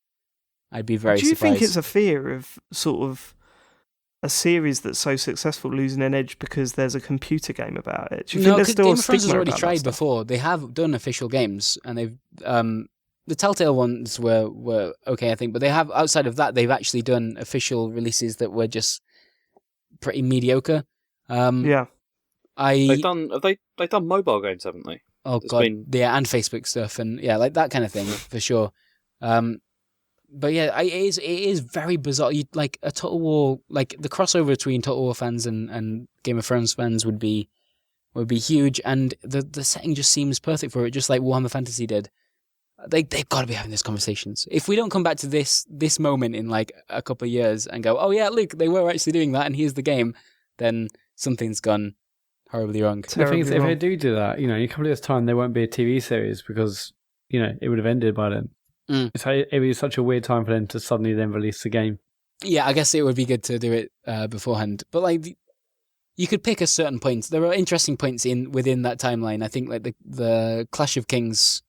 I'd be very surprised. Do you think it's a fear of sort of a series that's so successful losing an edge because there's a computer game about it? Do you think there's still Game a of Thrones stigma has already about tried that stuff? before. They have done official games, and they've the Telltale ones were okay, I think. But they have, outside of that, they've actually done official releases that were just pretty mediocre. Yeah, they've done mobile games, haven't they? Oh god, yeah, and Facebook stuff, and yeah, like that kind of thing for sure. But yeah, it is very bizarre. You like a Total War, like the crossover between Total War fans and Game of Thrones fans would be huge, and the setting just seems perfect for it, just like Warhammer Fantasy did. They've got to be having these conversations. If we don't come back to this moment in like a couple of years and go, oh yeah, look, they were actually doing that, and here's the game, then something's gone horribly wrong. The thing is, if they do that, in a couple of years' time, there won't be a TV series because it would have ended by then. It would be such a weird time for them to suddenly then release the game. Yeah, I guess it would be good to do it beforehand. But like, you could pick a certain point. There are interesting points within that timeline. I think like the Clash of Kings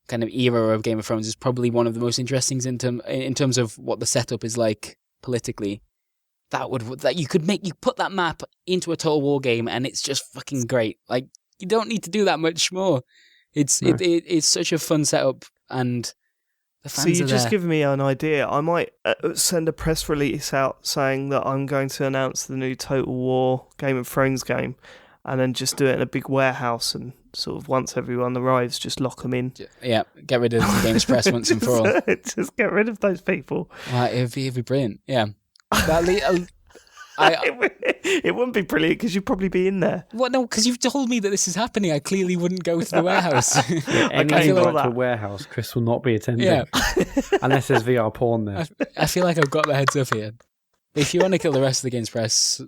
kind of era of Game of Thrones is probably one of the most interesting in terms of what the setup is like politically. You put that map into a Total War game and it's just fucking great. Like, you don't need to do that much more. It's such a fun setup, and the fans So you've are just there. given me an idea. I might send a press release out saying that I'm going to announce the new Total War Game of Thrones game, and then just do it in a big warehouse, and sort of once everyone arrives, just lock them in. Yeah, get rid of the games press once and for all. Just get rid of those people. It'd be brilliant. Yeah. It wouldn't be brilliant because you'd probably be in there. Well, no, because you've told me that this is happening. I clearly wouldn't go to the warehouse. Anything like to a warehouse, Chris will not be attending. Yeah. Unless there's VR porn there. I feel like I've got the heads up here. If you want to kill the rest of the games press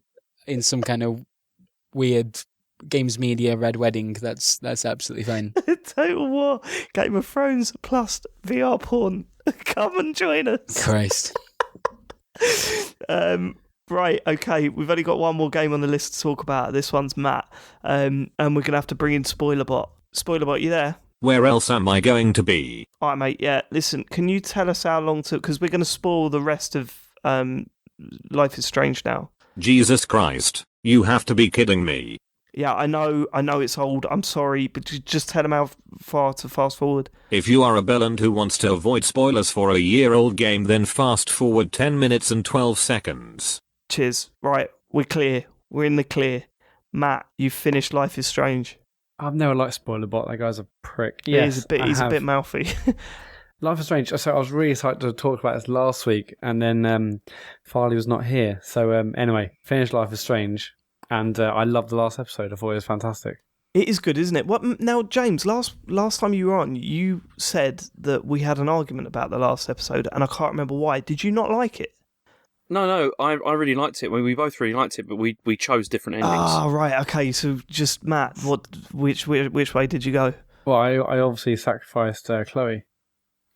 in some kind of weird games media red wedding, that's absolutely fine. Total War Game of Thrones plus VR porn. Come and join us. Christ. Right, okay, we've only got one more game on the list to talk about. This one's Matt, and we're going to have to bring in Spoilerbot. Spoilerbot, you there? Where else am I going to be? All right, mate, yeah, listen, can you tell us how long to... Because we're going to spoil the rest of Life is Strange now. Jesus Christ. You have to be kidding me. Yeah, I know it's old. I'm sorry, but just tell them how far to fast forward. If you are a bellend who wants to avoid spoilers for a year-old game, then fast forward 10 minutes and 12 seconds. Cheers. Right, we're clear. We're in the clear. Matt, you've finished Life is Strange. I've never liked Spoiler Bot. That guy's a prick. Yes, he's a bit mouthy. Life is Strange. So I was really excited to talk about this last week, and then Farley was not here. So anyway, finished Life is Strange. And I loved the last episode. I thought it was fantastic. It is good, isn't it? What now, James? Last time you were on, you said that we had an argument about the last episode, and I can't remember why. Did you not like it? No, I really liked it. We both really liked it, but we chose different endings. Ah, right. Okay, so just Matt, which way did you go? Well, I obviously sacrificed Chloe.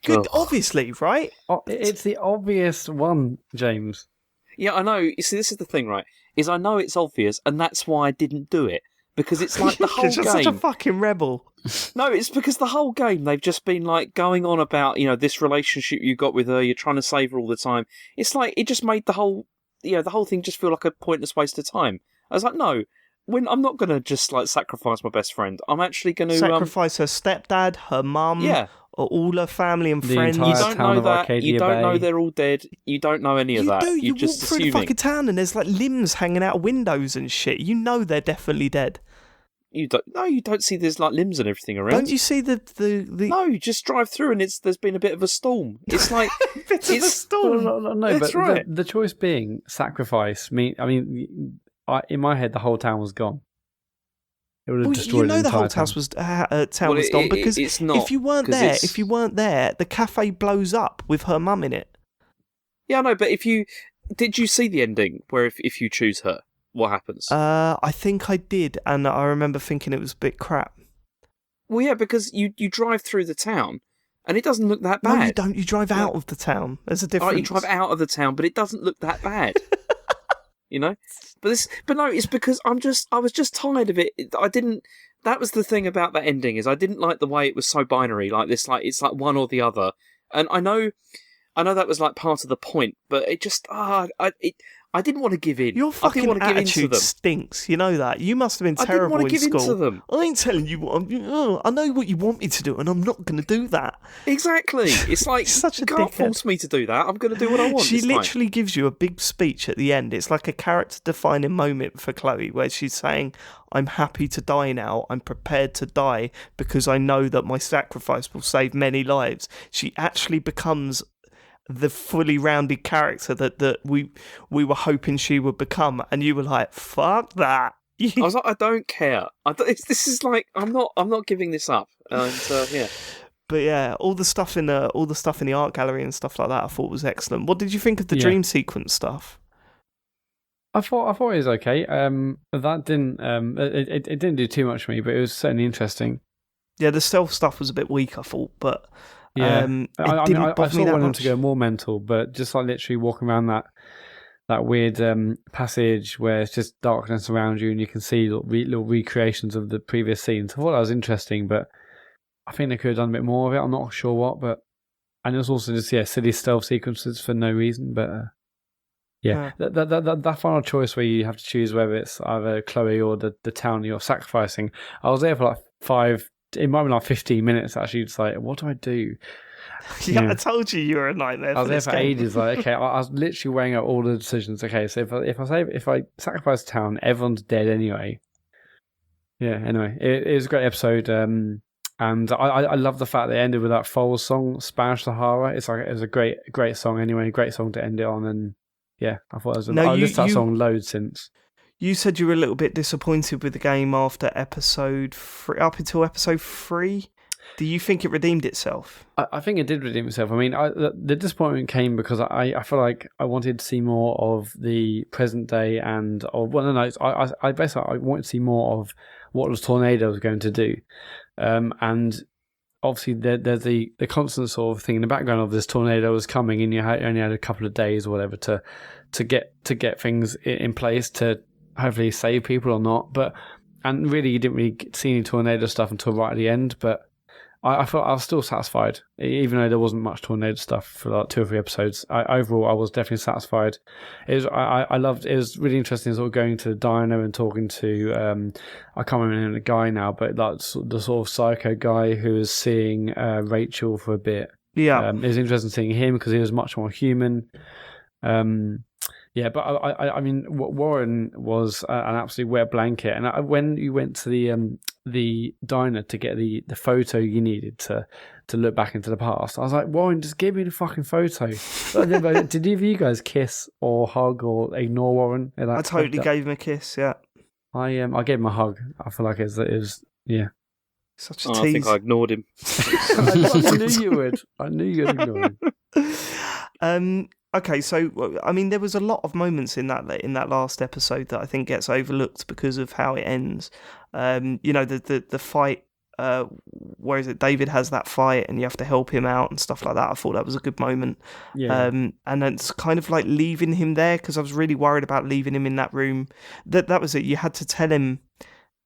Good, obviously, right? Oh, it's the obvious one, James. Yeah, I know. You see, this is the thing, right? Is I know it's obvious, and that's why I didn't do it. Because it's like the whole game. You're such a fucking rebel. No, it's because the whole game they've just been like going on about, this relationship you got with her, you're trying to save her all the time. It's like it just made the whole thing just feel like a pointless waste of time. I was like, no, I'm not going to just like sacrifice my best friend. I'm actually going to sacrifice her stepdad, her mum, all her family and friends. You don't know that. You don't know they're all dead. You don't know any of that. You just walk through the fucking town and there's like limbs hanging out of windows and shit. You know they're definitely dead. You don't see there's like limbs and everything around. Don't you see the No, you just drive through and there's been a bit of a storm. It's like bit of a storm. No, but right. the choice being sacrifice. In my head, the whole town was gone. It would have destroyed the whole town was gone because it's not, if you weren't there, the cafe blows up with her mum in it. Yeah, I know, but did you see the ending where if you choose her, what happens? I think I did, and I remember thinking it was a bit crap. Well, yeah, because you drive through the town, and it doesn't look that bad. No, you don't. You drive out of the town. There's a difference. Oh, you drive out of the town, but it doesn't look that bad. But no, it's because I was just tired of it. That was the thing about that ending, is I didn't like the way it was so binary, like this, like it's like one or the other. And I know that was like part of the point, but it just I didn't want to give in. Your fucking attitude stinks. You know that. You must have been terrible in school. I didn't want to give in to them. I ain't telling you what I know what you want me to do, and I'm not going to do that. Exactly. It's like, you can't force me to do that. I'm going to do what I want. She literally gives you a big speech at the end. It's like a character-defining moment for Chloe, where she's saying, I'm happy to die now. I'm prepared to die because I know that my sacrifice will save many lives. She actually becomes the fully rounded character that we were hoping she would become, and you were like, "Fuck that!" I was like, "I don't care. This is like, I'm not giving this up." And yeah, but yeah, all the stuff in the art gallery and stuff like that, I thought was excellent. What did you think of the dream sequence stuff? I thought it was okay. That didn't it didn't do too much for me, but it was certainly interesting. Yeah, the stealth stuff was a bit weak, I thought, but. Yeah, I still wanted them to go more mental, but just like literally walking around that weird passage where it's just darkness around you and you can see little recreations of the previous scenes. I thought that was interesting, but I think they could have done a bit more of it. I'm not sure what, and it was also just silly stealth sequences for no reason. But that final choice where you have to choose whether it's either Chloe or the town you're sacrificing. I was there for like 5. It might be like 15 minutes actually. It's like, what do I do? Yeah, I told you were a nightmare. I was there for ages. Like, okay, I was literally weighing out all the decisions. Okay, so if I sacrifice the town, everyone's dead anyway. Yeah. Anyway, it was a great episode. And I love the fact they ended with that Foles song, Spanish Sahara. It was a great song anyway. Great song to end it on. And yeah, I thought it was. I've listened to that song loads since. You said you were a little bit disappointed with the game after episode 3, up until episode 3. Do you think it redeemed itself? I think it did redeem itself. I mean, the disappointment came because I feel like I wanted to see more of the present day I wanted to see more of what the tornado was going to do. And obviously there's the constant sort of thing in the background of this tornado was coming, and you only had a couple of days or whatever to get things in place to hopefully save people or not, and really you didn't really see any tornado stuff until right at the end. But I felt I was still satisfied, even though there wasn't much tornado stuff for like 2 or 3 episodes. Overall, I was definitely satisfied. I loved. It was really interesting, sort of going to the diner and talking to I can't remember the guy now, but like the sort of psycho guy who was seeing Rachel for a bit. Yeah, it was interesting seeing him because he was much more human. Yeah, but I mean, Warren was an absolute wet blanket. And when you went to the diner to get the photo you needed to look back into the past, I was like, Warren, just give me the fucking photo. Did either of you guys kiss or hug or ignore Warren? I totally gave him a kiss. Yeah, I gave him a hug. I feel like it was yeah. Such a tease. I think I ignored him. I knew you would. I knew you'd ignore him. Okay, so I mean, there was a lot of moments in that last episode that I think gets overlooked because of how it ends. You know, the fight. Where is it? David has that fight, and you have to help him out and stuff like that. I thought that was a good moment. Yeah. And it's kind of like leaving him there because I was really worried about leaving him in that room. That was it. You had to tell him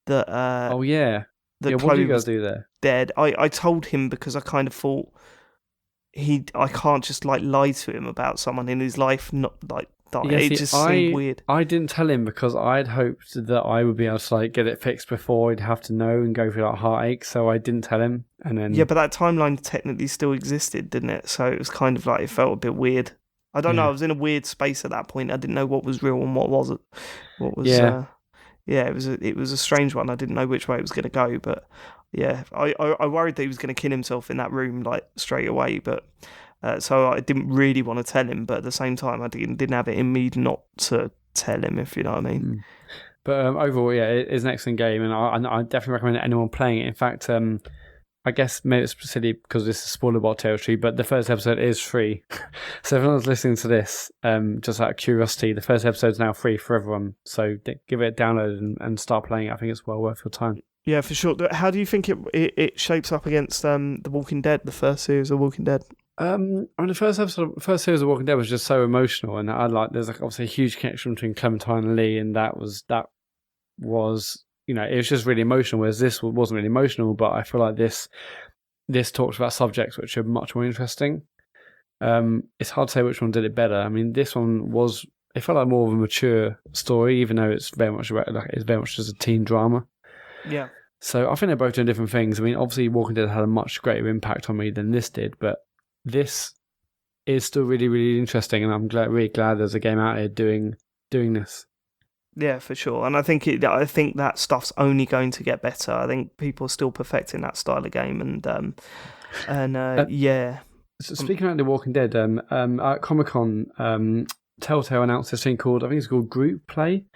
that. Oh yeah. That what do Chloe you guys was do there? dead. I told him because I kind of thought. I can't just like lie to him about someone in his life not like die. Yeah, It just seemed weird. I didn't tell him because I'd hoped that I would be able to like get it fixed before he'd have to know and go through that heartache. So I didn't tell him, and then Yeah, but that timeline technically still existed, didn't it? So it was kind of like it felt a bit weird. I don't know. I was in a weird space at that point. I didn't know what was real and what wasn't. What was? Yeah. It was a strange one. I didn't know which way it was going to go, but yeah, I worried that he was going to kill himself in that room like straight away, but. So I didn't really want to tell him, but at the same time, I didn't have it in me not to tell him, if you know what I mean. But overall, yeah, it is an excellent game, and I definitely recommend anyone playing it. In fact, I guess maybe it's silly because this is spoiler bot territory, but the first episode is free. So if anyone's listening to this, just out of curiosity, the first episode is now free for everyone. So give it a download and start playing it. I think it's well worth your time. Yeah, for sure. How do you think it shapes up against The Walking Dead, the first series of Walking Dead? I mean, the first series of Walking Dead was just so emotional, and there's like obviously a huge connection between Clementine and Lee, and that was you know, it was just really emotional. Whereas this wasn't really emotional, but I feel like this talks about subjects which are much more interesting. It's hard to say which one did it better. I mean, this one it felt like more of a mature story, even though it's very much just a teen drama. Yeah. So I think they're both doing different things. I mean, obviously Walking Dead had a much greater impact on me than this did, but this is still really, really interesting, and I'm really glad there's a game out here doing this. Yeah, for sure. And I think that stuff's only going to get better. I think people are still perfecting that style of game, and yeah. So speaking about The Walking Dead, at Comic-Con, Telltale announced this thing called, I think it's called Group Play,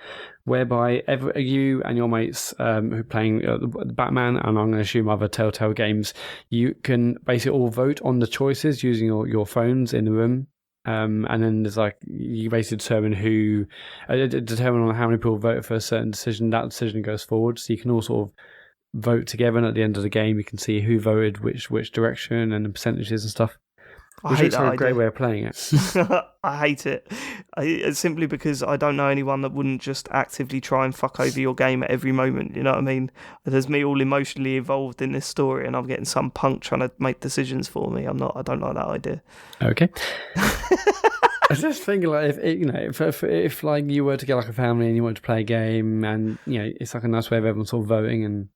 whereby you and your mates who are playing Batman, and I'm going to assume other Telltale games, you can basically all vote on the choices using your phones in the room. And then there's like, you basically determine on how many people vote for a certain decision. That decision goes forward. So you can all sort of vote together, and at the end of the game, you can see who voted which direction and the percentages and stuff. I hate that a great way of playing it. I hate it. It's simply because I don't know anyone that wouldn't just actively try and fuck over your game at every moment. You know what I mean? There's me all emotionally involved in this story, and I'm getting some punk trying to make decisions for me. I don't like that idea. Okay. I was just thinking, like, if like you were to get like a family and you wanted to play a game, and you know, it's like a nice way of everyone sort of voting.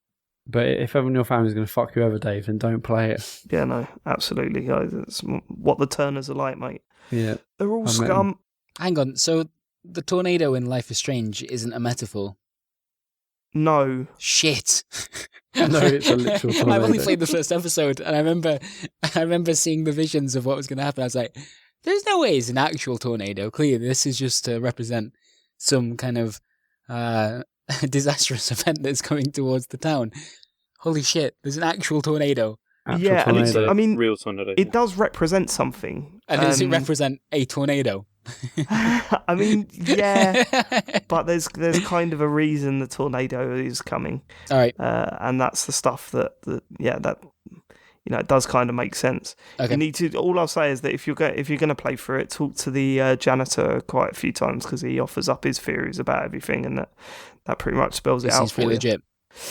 But if everyone in your family is going to fuck you over, Dave, then don't play it. Yeah, no, absolutely. It's what the Turners are like, mate. Yeah. They're all scum. Hang on, so the tornado in Life is Strange isn't a metaphor? No. Shit. No, it's a literal tornado. I've only played the first episode, and I remember seeing the visions of what was going to happen. I was like, there's no way it's an actual tornado. Clearly, this is just to represent some kind of disastrous event that's coming towards the town. Holy shit, there's an actual tornado. Yeah, tornado. and I mean, real tornado. It does represent something. And does it represent a tornado? I mean, yeah, but there's kind of a reason the tornado is coming. All right, and that's the stuff that it does kind of make sense. Okay. You need to. All I'll say is that if you're going to play through it, talk to the janitor quite a few times, because he offers up his theories about everything, and that pretty much spells it out seems for pretty you. legit.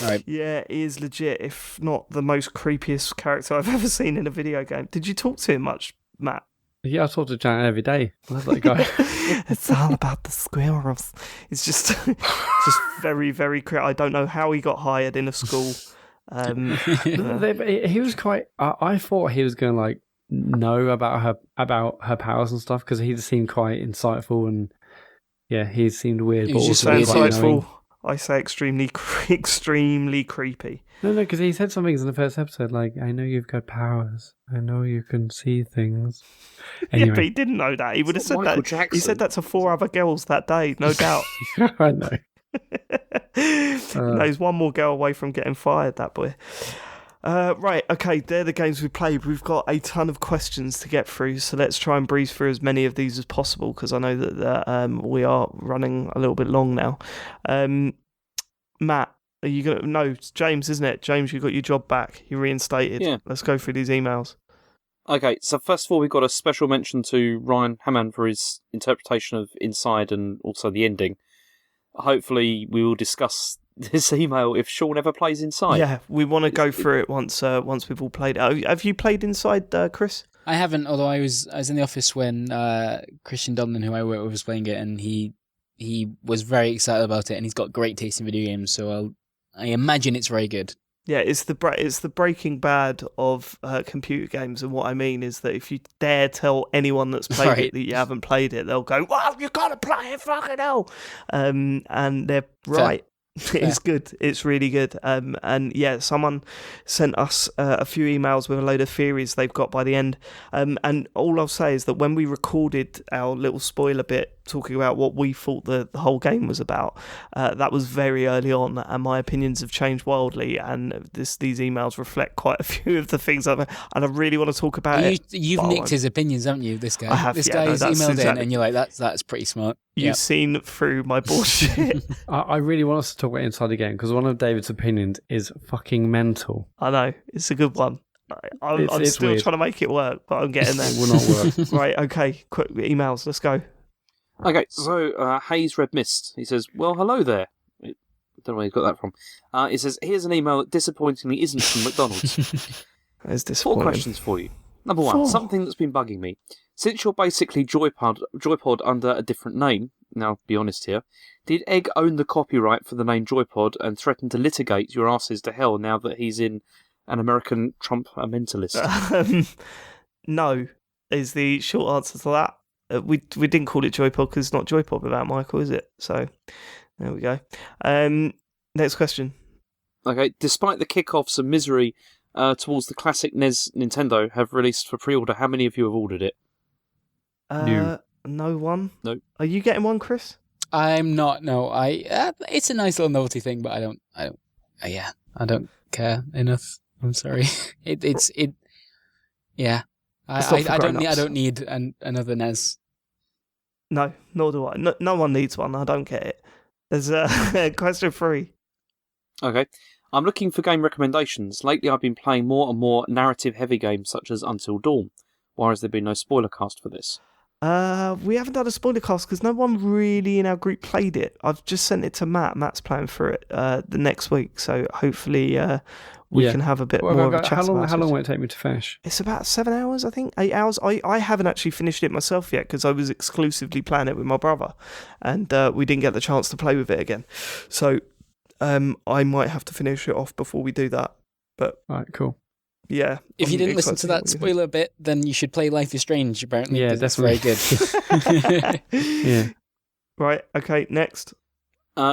Right. Yeah, he is legit, if not the most creepiest character I've ever seen in a video game. Did you talk to him much, Matt? Yeah, I talk to Jan every day. I love that guy. It's all about the squirrels. It's just very, very creepy. I don't know how he got hired in a school. He was quite. I thought he was going to like know about her powers and stuff because he seemed quite insightful and he seemed weird. He But was just also So weird, quite annoying. insightful. I say extremely creepy. No, because he said some things in the first episode like, "I know you've got powers. I know you can see things." Yeah, but Anyway, he didn't know that. He would have said Michael that. Jackson. He said that to 4 other girls that day, no doubt. I know. No, he's one more girl away from getting fired, that boy. Right, okay, they're the games we played. We've got a ton of questions to get through, so let's try and breeze through as many of these as possible, because I know that we are running a little bit long now. Matt, are you going to... No, it's James, isn't it? James, you got your job back. You're reinstated. Yeah. Let's go through these emails. Okay, so first of all, we've got a special mention to Ryan Hammond for his interpretation of Inside and also the ending. Hopefully, we will discuss this email if Sean ever plays Inside. Yeah, we want to go through it once we've all played it. Have you played Inside, Chris? I haven't, although I was in the office when Christian Donlan, who I work with, was playing it, and he was very excited about it, and he's got great taste in video games, so I imagine it's very good. Yeah, it's the Breaking Bad of computer games, and what I mean is that if you dare tell anyone that's played Right. it that you haven't played it, they'll go, "Well, you gotta play it, fucking hell!" And they're right. It's good. It's really good. And yeah, someone sent us a few emails with a load of theories they've got by the end. And all I'll say is that when we recorded our little spoiler bit talking about what we thought the whole game was about, that was very early on, and my opinions have changed wildly. And these emails reflect quite a few of the things and I really want to talk about it. You've but I nicked won't. his opinions, haven't you? This guy. I have, This yeah, guy's no, that's emailed in, exactly- and you're like, that's pretty smart. You've Yep. seen through my bullshit. I really want us to talk about Inside the Game because one of David's opinions is fucking mental. I know, it's a good one. I'm It's still weird. trying to make it work, but I'm getting there. It will not work. Right, okay, quick emails, let's go. Okay, so Hayes Red Mist, he says, well, hello there. I don't know where he got that from. He says, here's an email that disappointingly isn't from McDonald's. That's 4 disappointing. questions for you. Number 1, 4. something that's been bugging me. Since you're basically Joypod under a different name, now be honest here, did Egg own the copyright for the name Joypod and threaten to litigate your asses to hell now that he's in an American Trump mentalist? No, is the short answer to that. We didn't call it Joypod because it's not Joypod without Michael, is it? So, there we go. Next question. Okay, despite the kickoffs and misery towards the classic NES Nintendo have released for pre-order, how many of you have ordered it? No one? No. Are you getting one, Chris? I'm not. No, it's a nice little novelty thing, but I don't care enough. I'm sorry. Yeah. It's not for I grown-ups. don't need another NES. No, nor do I. No one needs one. I don't get it. There's question 3. Okay. I'm looking for game recommendations. Lately I've been playing more and more narrative-heavy games such as Until Dawn. Why has there been no spoiler cast for this? We haven't done a spoiler cast because no one really in our group played it. I've just sent it to Matt. Matt's playing for it the next week, so hopefully we can have a bit more of a chat about it. How long will it take me to finish? It's about 7 hours, I think. 8 hours. I haven't actually finished it myself yet because I was exclusively playing it with my brother, and we didn't get the chance to play with it again. So I might have to finish it off before we do that. But All right, cool. yeah. If you I'm didn't listen excited to what that you think. spoiler bit, then you should play Life is Strange, apparently. Yeah, 'cause it's very good. Yeah. Right. Okay. Next.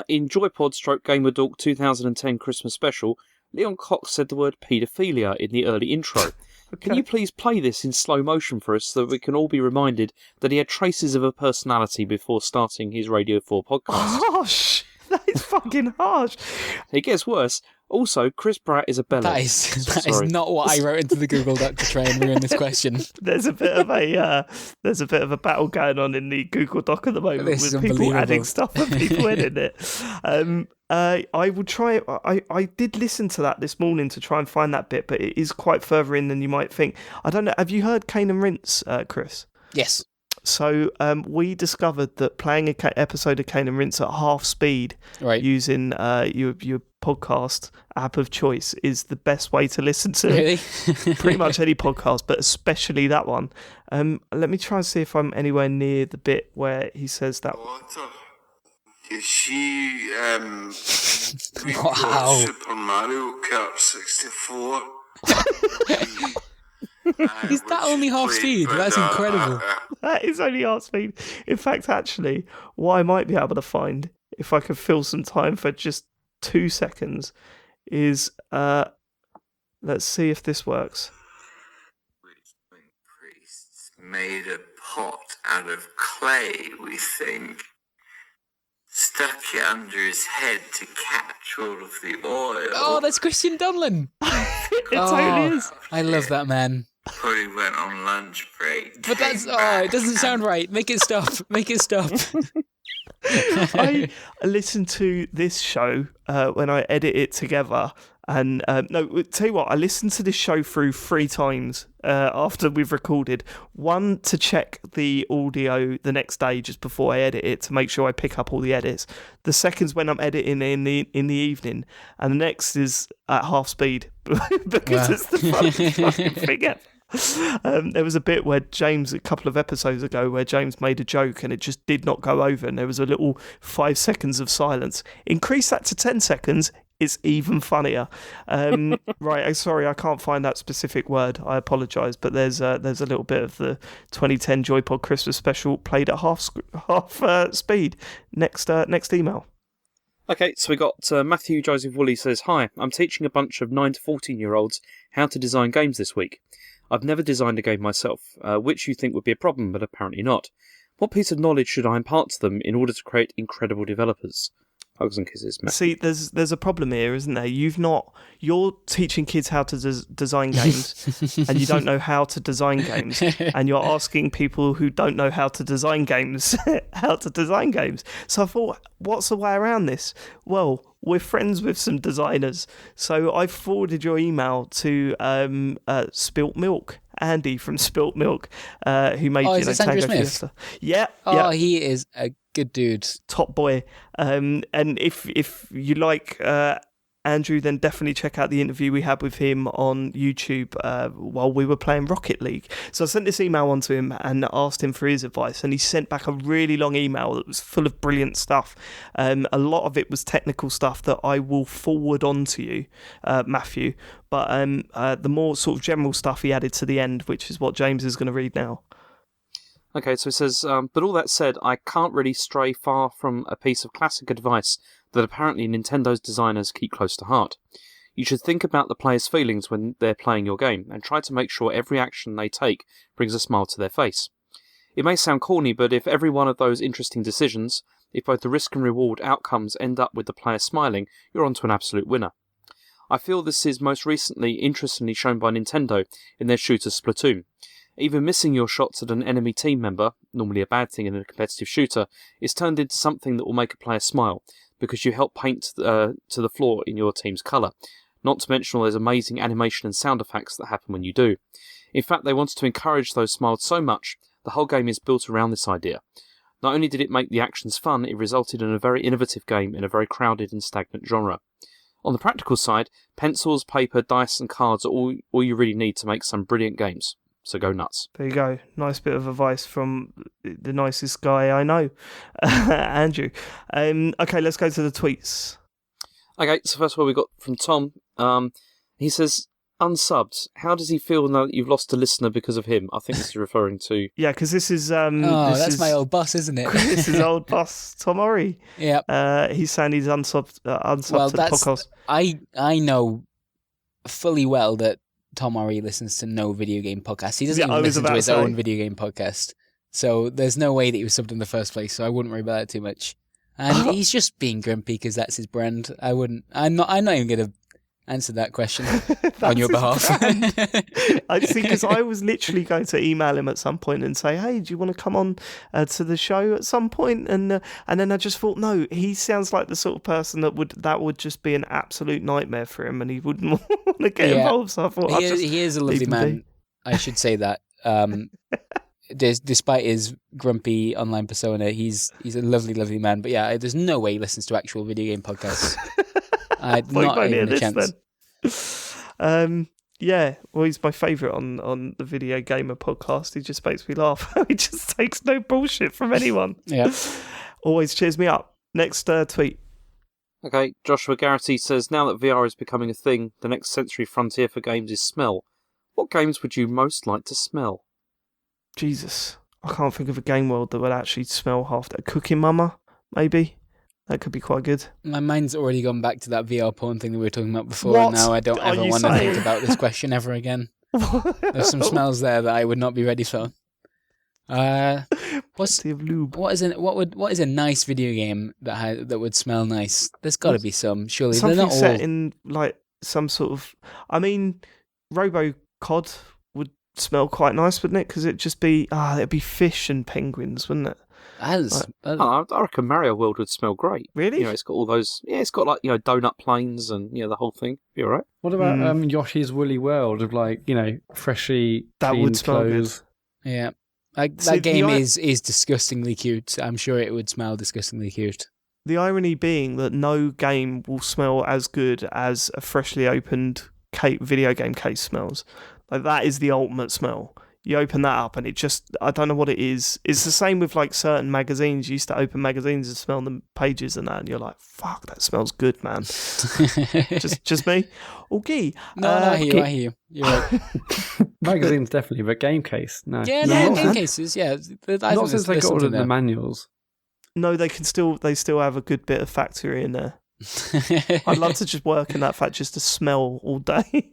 In Joypod / Gamer Dork 2010 Christmas special, Leon Cox said the word paedophilia in the early intro. Can you please play this in slow motion for us so that we can all be reminded that he had traces of a personality before starting his Radio 4 podcast? Harsh. That is fucking harsh. It gets worse. Also, Chris Bratt is a bellend. That is not what I wrote into the Google Doc to try and ruin this question. There's a bit of a battle going on in the Google Doc at the moment This is with people unbelievable. adding stuff and people editing it. I will try. I did listen to that this morning to try and find that bit, but it is quite further in than you might think. I don't know. Have you heard Kane and Rince, Chris? Yes. So we discovered that playing an episode of Cane and Rinse at half speed using your podcast app of choice is the best way to listen to pretty much any podcast, but especially that one. Let me try and see if I'm anywhere near the bit where he says that. She Wow. Super Mario Kart 64. Is that only half speed? That's incredible. That is only half speed. In fact, actually, what I might be able to find, if I could fill some time for just 2 seconds, is let's see if this works. Priests made a pot out of clay, we think. Stuck it under his head to catch all of the oil. Oh, that's Christian Dunlin. It totally is. I love that man. Before he went on lunch break. But that's it doesn't sound right. Make it stop. Make it stop. I listen to this show when I edit it together. And no, tell you what, I listened to this show through 3 times after we've recorded. One, to check the audio the next day just before I edit it to make sure I pick up all the edits. The second's when I'm editing in the evening, and the next is at half speed because it's the funniest fucking thing ever. There was a bit where James, a couple of episodes ago, where James made a joke and it just did not go over, and there was a little 5 seconds of silence. Increase that to 10 seconds. It's even funnier. Right, sorry, I can't find that specific word. I apologise, but there's a little bit of the 2010 Joypod Christmas special played at half speed. Next email. Okay, so we got Matthew Joseph Woolley says, "Hi, I'm teaching a bunch of 9 to 14-year-olds how to design games this week. I've never designed a game myself, which you think would be a problem, but apparently not. What piece of knowledge should I impart to them in order to create incredible developers?" Hugs and kisses, Matt. See, there's a problem here, isn't there? You're teaching kids how to design games, and you don't know how to design games, and you're asking people who don't know how to design games how to design games. So I thought, what's the way around this? Well, we're friends with some designers, so I forwarded your email to Spilt Milk. Andy from Spilt Milk, who made is it Sandra Smith? Fiesta. Yeah. He is a good dude, top boy. And if you like Andrew, then definitely check out the interview we had with him on YouTube while we were playing Rocket League. So I sent this email on to him and asked him for his advice, and he sent back a really long email that was full of brilliant stuff. A lot of it was technical stuff that I will forward on to you, Matthew. But the more sort of general stuff he added to the end, which is what James is going to read now. Okay, so it says, but all that said, I can't really stray far from a piece of classic advice that apparently Nintendo's designers keep close to heart. You should think about the player's feelings when they're playing your game, and try to make sure every action they take brings a smile to their face. It may sound corny, but if every one of those interesting decisions, if both the risk and reward outcomes end up with the player smiling, you're onto an absolute winner. I feel this is most recently interestingly shown by Nintendo in their shooter Splatoon. Even missing your shots at an enemy team member, normally a bad thing in a competitive shooter, is turned into something that will make a player smile, because you help paint to the floor in your team's colour. Not to mention all those amazing animation and sound effects that happen when you do. In fact, they wanted to encourage those smiles so much, the whole game is built around this idea. Not only did it make the actions fun, it resulted in a very innovative game in a very crowded and stagnant genre. On the practical side, pencils, paper, dice and cards are all you really need to make some brilliant games. So go nuts. There you go. Nice bit of advice from the nicest guy I know, Andrew. Okay, let's go to the tweets. Okay, so first of all we got from Tom. He says, Unsubbed, how does he feel now that you've lost a listener because of him? I think this is referring to... Yeah, because this is... that's my old boss, isn't it? This is old boss Tom Orry. Yeah. He's saying he's unsubbed to the podcast. I know fully well that Tom Orry listens to no video game podcast. He doesn't even listen to his own video game podcast. So there's no way that he was subbed in the first place, so I wouldn't worry about that too much. And he's just being grumpy because that's his brand. I'm not even going to answer that question on your behalf. I see, because I was literally going to email him at some point and say, hey, do you want to come on to the show at some point? And then I just thought, no, he sounds like the sort of person that would just be an absolute nightmare for him, and he wouldn't want to get involved. So I thought, he is a lovely man. I should say that. despite his grumpy online persona, he's a lovely, lovely man. But yeah, there's no way he listens to actual video game podcasts. Not even a chance. Yeah, well, he's my favourite on the Video Gamer podcast. He just makes me laugh. He just takes no bullshit from anyone. Yeah. Always cheers me up. Next tweet. Okay, Joshua Garrity says, now that VR is becoming a thing, the next sensory frontier for games is smell. What games would you most like to smell? Jesus. I can't think of a game world that would actually smell half that. Cooking Mama, maybe? That could be quite good. My mind's already gone back to that VR porn thing that we were talking about before, What and now I don't are ever you want to saying? think about this question ever again. There's some smells there that I would not be ready for. Plenty of lube. What is a nice video game that would smell nice? There's got to be some. Surely Something they're not set all. in like some sort of. I mean, Robo Cod would smell quite nice, wouldn't it? Because it'd just be it'd be fish and penguins, wouldn't it? I reckon Mario World would smell great. Really? You know, it's got all those. Yeah, it's got like donut planes and the whole thing. Be all right. What about Yoshi's Woolly World of freshly That cleaned would smell clothes? good. Yeah, See, that game is disgustingly cute. I'm sure it would smell disgustingly cute. The irony being that no game will smell as good as a freshly opened video game case smells. Like that is the ultimate smell. You open that up and it just, I don't know what it is. It's the same with like certain magazines. You used to open magazines and smell the pages and that, and you're like, fuck, that smells good, man. just me? Okay. No, I hear you. You're right. Magazines definitely, but game case, no. Yeah, game cases, yeah. Not since they got rid of the manuals. No, they still have a good bit of factory in there. I'd love to just work in that fact just to smell all day.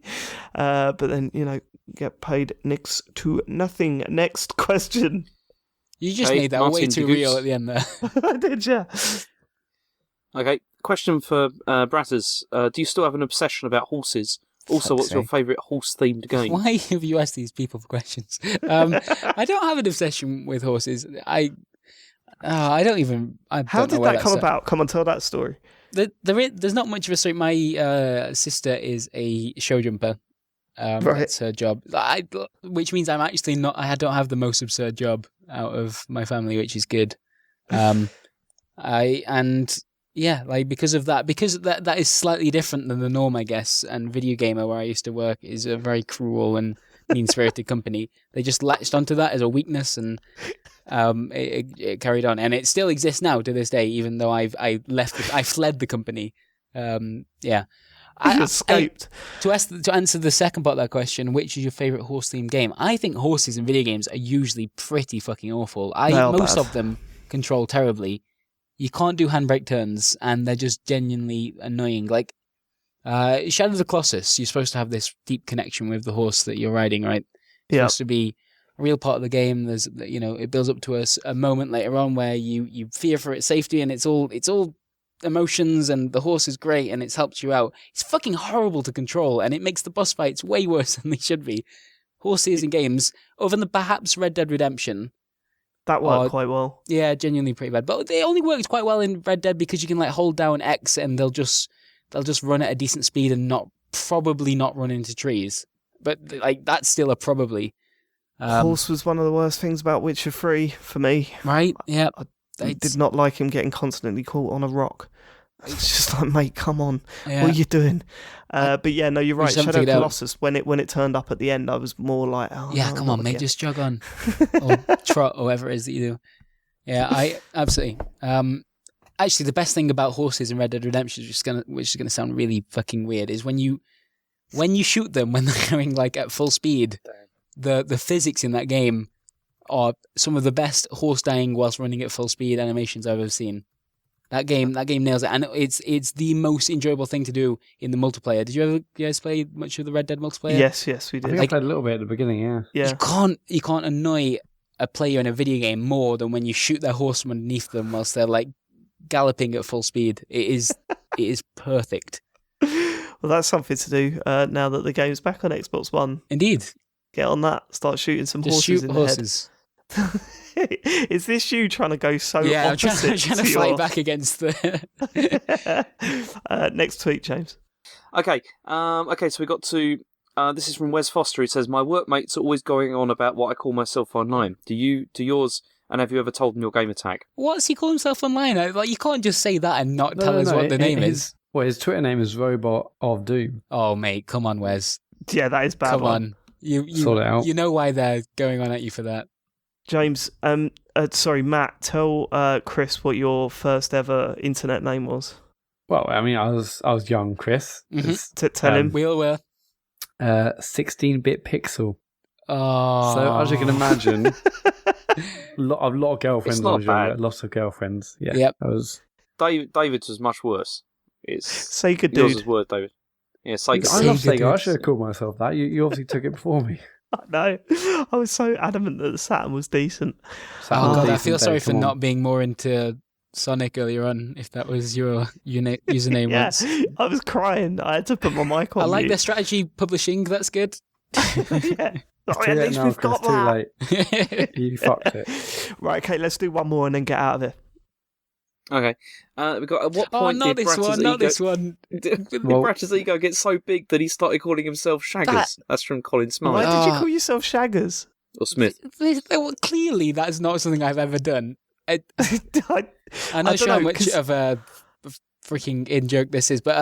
But then, get paid next to nothing. Next question. You just made that Martin way too real at the end there. I did, yeah. Okay, question for Bratters. Do you still have an obsession about horses? Also, what's your favourite horse-themed game? Why have you asked these people for questions? I don't have an obsession with horses. I don't even. How did that come about? Come on, tell that story. There's not much of a story. My sister is a show jumper. Right. It's her job. Which means I'm actually not. I don't have the most absurd job out of my family, which is good. Because of that, because that is slightly different than the norm, I guess. And Videogamer, where I used to work, is a very cruel and mean-spirited company. They just latched onto that as a weakness, and it carried on, and it still exists now to this day. Even though I fled the company. You escaped. To answer the second part of that question, which is your favorite horse-themed game? I think horses in video games are usually pretty fucking awful. Most of them control terribly. You can't do handbrake turns, and they're just genuinely annoying. Like Shadow of the Colossus, you're supposed to have this deep connection with the horse that you're riding, right? It's supposed to be a real part of the game. There's, it builds up to a moment later on where you fear for its safety, and it's all emotions, and the horse is great, and it's helped you out. It's fucking horrible to control, and it makes the boss fights way worse than they should be. Horses in games, other than perhaps Red Dead Redemption. That worked quite well. Yeah, genuinely pretty bad. But they only worked quite well in Red Dead because you can hold down X and they'll just run at a decent speed and probably not run into trees. But that's still a probably. Horse was one of the worst things about Witcher 3 for me. Right? Yeah. I did not like him getting constantly caught on a rock. It's just like, mate, come on, Yeah. what are you doing? But yeah, no, you're right. haven't Shadow figured out. Colossus, when it turned up at the end, I was more like, oh, Yeah, no, come not on, mate, again. just jog on. Or trot, or whatever it is that you do. Yeah, I absolutely. Actually, the best thing about horses in Red Dead Redemption, which is gonna sound really fucking weird, is when you shoot them when they're going at full speed. The physics in that game are some of the best horse dying whilst running at full speed animations I've ever seen. That game nails it, and it's the most enjoyable thing to do in the multiplayer. Did you guys play much of the Red Dead multiplayer? Yes, we I did. think I played a little bit at the beginning, yeah. Yeah. You can't annoy a player in a video game more than when you shoot their horse from underneath them whilst they're galloping at full speed. It is perfect. Well, that's something to do now that the game's back on Xbox One. Indeed. Get on that. Start shooting some Just horses shoot in horses. the head. Is this you trying to go so Yeah, I'm opposite trying to fight back against the... Next tweet, James. Okay, so we got to This is from Wes Foster. He says, my workmates are always going on about what I call myself online. Do yours, and have you ever told them your gamer tag? What's he call himself online? Like, you can't just say that and not tell us what the name is. Well, his Twitter name is Robot of Doom. Oh, mate, come on, Wes. Yeah, that is bad. Come on. Sort it out. You know why they're going on at you for that. James, sorry, Matt, tell Chris what your first ever internet name was. Well, I mean, I was young, Chris. Tell him. We all were. 16-bit pixel. Oh. So as you can imagine, a lot of girlfriends. It's not bad. Lots of girlfriends. Yeah. Yep. David's was much worse. Sega dude. Yours was word, David. Yeah, Sega. I love Sega Sega. I dude. should have called myself that. You obviously took it before me. No, I was so adamant that the Saturn was decent. Oh, God, I feel Decent, sorry Dave, for come on. not being more into Sonic earlier on, if that was your username Yeah, once. I was crying. I had to put my mic on. I like mute. their strategy publishing, that's good. Yeah. It's Oh, too at late least now, we've Chris. got Too that. late. You fucked it. Right, okay, let's do one more and then get out of here. Okay. We've got, at what Oh, point not did this one, not this one. Did Well- Bratter's ego get so big that he started calling himself Shaggers? That's from Colin Smythe. Why did you Ah. call yourself Shaggers? Or Smith. Well, clearly, that's not something I've ever done. I I'm not don't sure how know, much 'cause- of a freaking in-joke this is, but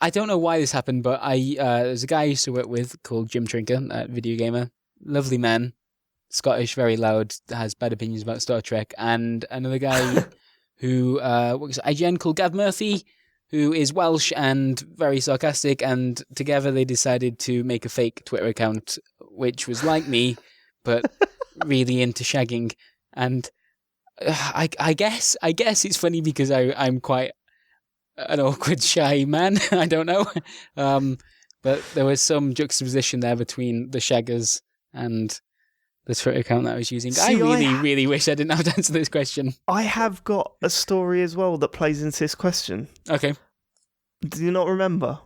I don't know why this happened, but there's a guy I used to work with called Jim Trinker at Videogamer. Lovely man, Scottish, very loud, has bad opinions about Star Trek, and another guy who works at IGN called Gav Murphy, who is Welsh and very sarcastic, and together they decided to make a fake Twitter account, which was like me, but really into shagging. And I guess it's funny because I'm quite an awkward, shy man. I don't know. But there was some juxtaposition there between the shaggers and the Twitter account that I was using. See, I really wish I didn't have to answer this question. I have got a story as well that plays into this question. Okay. Do you not remember?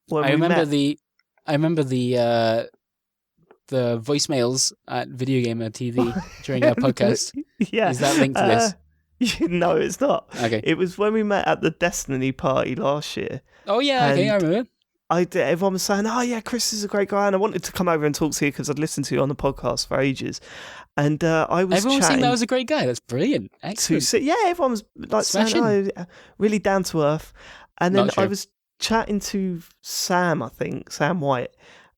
When I we remember met? the voicemails at Videogamer TV during our podcast. Yeah. Is that linked to this? No, it's not. Okay. It was when we met at the Destiny party last year. Oh yeah, okay, I And remember. Everyone was saying, "Oh yeah, Chris is a great guy," and I wanted to come over and talk to you because I'd listened to you on the podcast for ages. And I was Everyone was saying chatting that was a great guy. That's brilliant. Excellent. yeah, everyone was like Smashing. saying, "Oh, really down to earth." And then Not I true. was chatting to Sam, I think Sam White,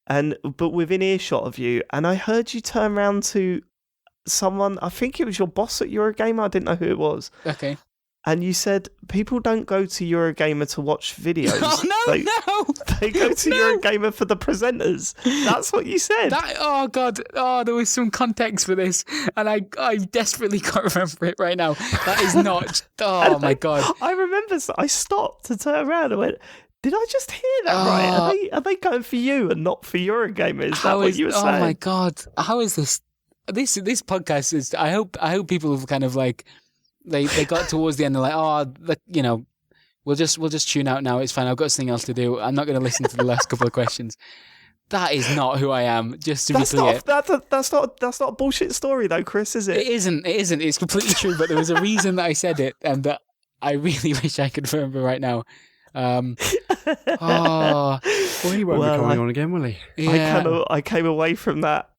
but within earshot of you, and I heard you turn around to someone. I think it was your boss at Eurogamer. I didn't know who it was. Okay. And you said people don't go to Eurogamer to watch videos. Oh no, they, they go to Eurogamer for the presenters. That's what you said. Oh god. Oh, there was some context for this, and I desperately can't remember it right now. That is not. Oh my god. I remember. I stopped to turn around and went, "Did I just hear that right? Are they going for you and not for Eurogamer? Is that what you were saying?" Oh my god. How is this? This podcast is. I hope people have kind of like. They got towards the end. They're like, we'll just tune out now. It's fine. I've got something else to do. I'm not going to listen to the last couple of questions. That is not who I am. Just to be clear, that's not a bullshit story though, Chris. Is it? It isn't. It's completely true. But there was a reason that I said it, and that I really wish I could remember right now. Well, he won't be coming on again, will he? Yeah. I came away from that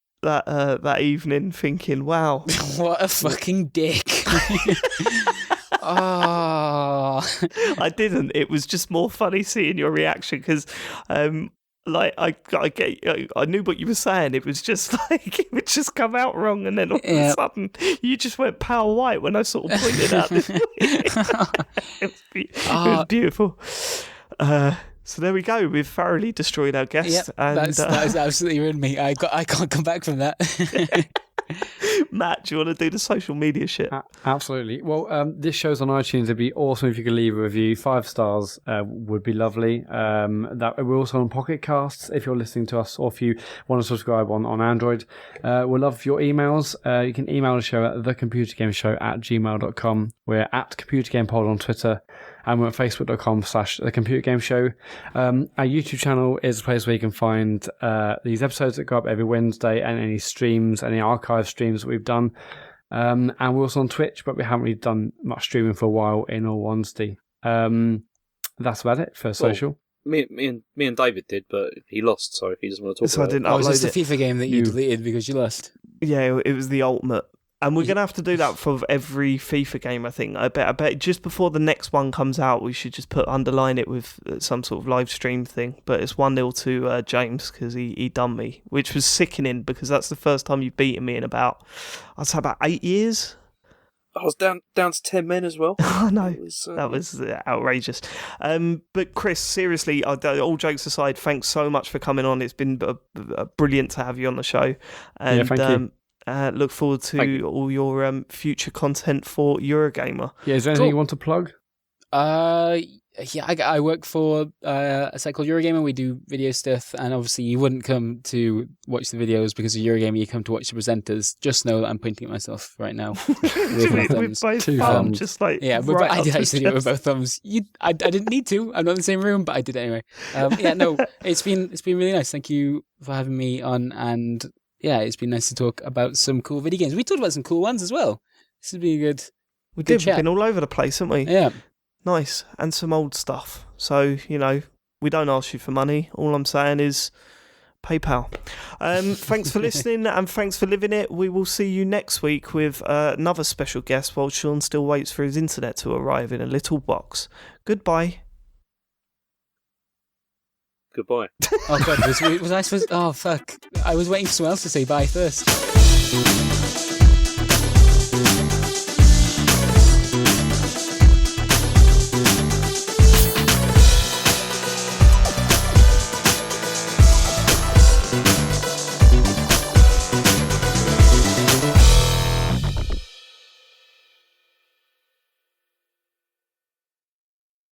evening thinking, wow. What a fucking dick. Oh. I didn't. It was just more funny seeing your reaction because, I knew what you were saying. It was just like it would just come out wrong, and then all of a sudden you just went power white when I sort of pointed out this. It was beautiful. So there we go. We've thoroughly destroyed our guest. Yep, and that is absolutely ruined me. I can't come back from that. Matt, do you want to do the social media shit? Absolutely. Well, this show's on iTunes. It'd be awesome if you could leave a review. 5 stars would be lovely. We're also on Pocket Casts if you're listening to us, or if you want to subscribe on Android. We'd love your emails. You can email the show at thecomputergameshow@gmail.com. We're at ComputerGamePod on Twitter. And we're at facebook.com/thecomputergameshow. Our YouTube channel is a place where you can find these episodes that go up every Wednesday, and any streams, any archive streams that we've done. And we're also on Twitch, but we haven't really done much streaming for a while, in all honesty. That's about it for social. me and David did, but he lost, so he doesn't want to talk So I about didn't it. Oh, was upload this the it. FIFA game that you deleted because you lost? Yeah, it was the ultimate. And we're going to have to do that for every FIFA game, I think. I bet just before the next one comes out, we should just underline it with some sort of live stream thing. But it's 1-0 to James because he done me, which was sickening because that's the first time you've beaten me in about 8 years. I was down to 10 men as well. Oh, no, that was outrageous. But Chris, seriously, all jokes aside, thanks so much for coming on. It's been brilliant to have you on the show. And, thank you. Look forward to all your future content for Eurogamer. Yeah, is there anything you want to plug? Yeah, I work for a site called Eurogamer. We do video stuff, and obviously you wouldn't come to watch the videos because of Eurogamer. You come to watch the presenters. Just know that I'm pointing at myself right now with my thumbs. With both Two thumbs, thumbs. just like Yeah, but right I up did to actually do it with chest. both thumbs. I didn't need to. I'm not in the same room, but I did it anyway. Yeah, no, it's been really nice. Thank you for having me on, and yeah, it's been nice to talk about some cool video games. We talked about some cool ones as well. This has been a good. We good did. chat. We've been all over the place, haven't we? Yeah. Nice. And some old stuff. So, we don't ask you for money. All I'm saying is PayPal. Thanks for listening and thanks for living it. We will see you next week with another special guest while Sean still waits for his internet to arrive in a little box. Goodbye. Goodbye. Oh god, was I supposed? Oh fuck! I was waiting for someone else to say bye first.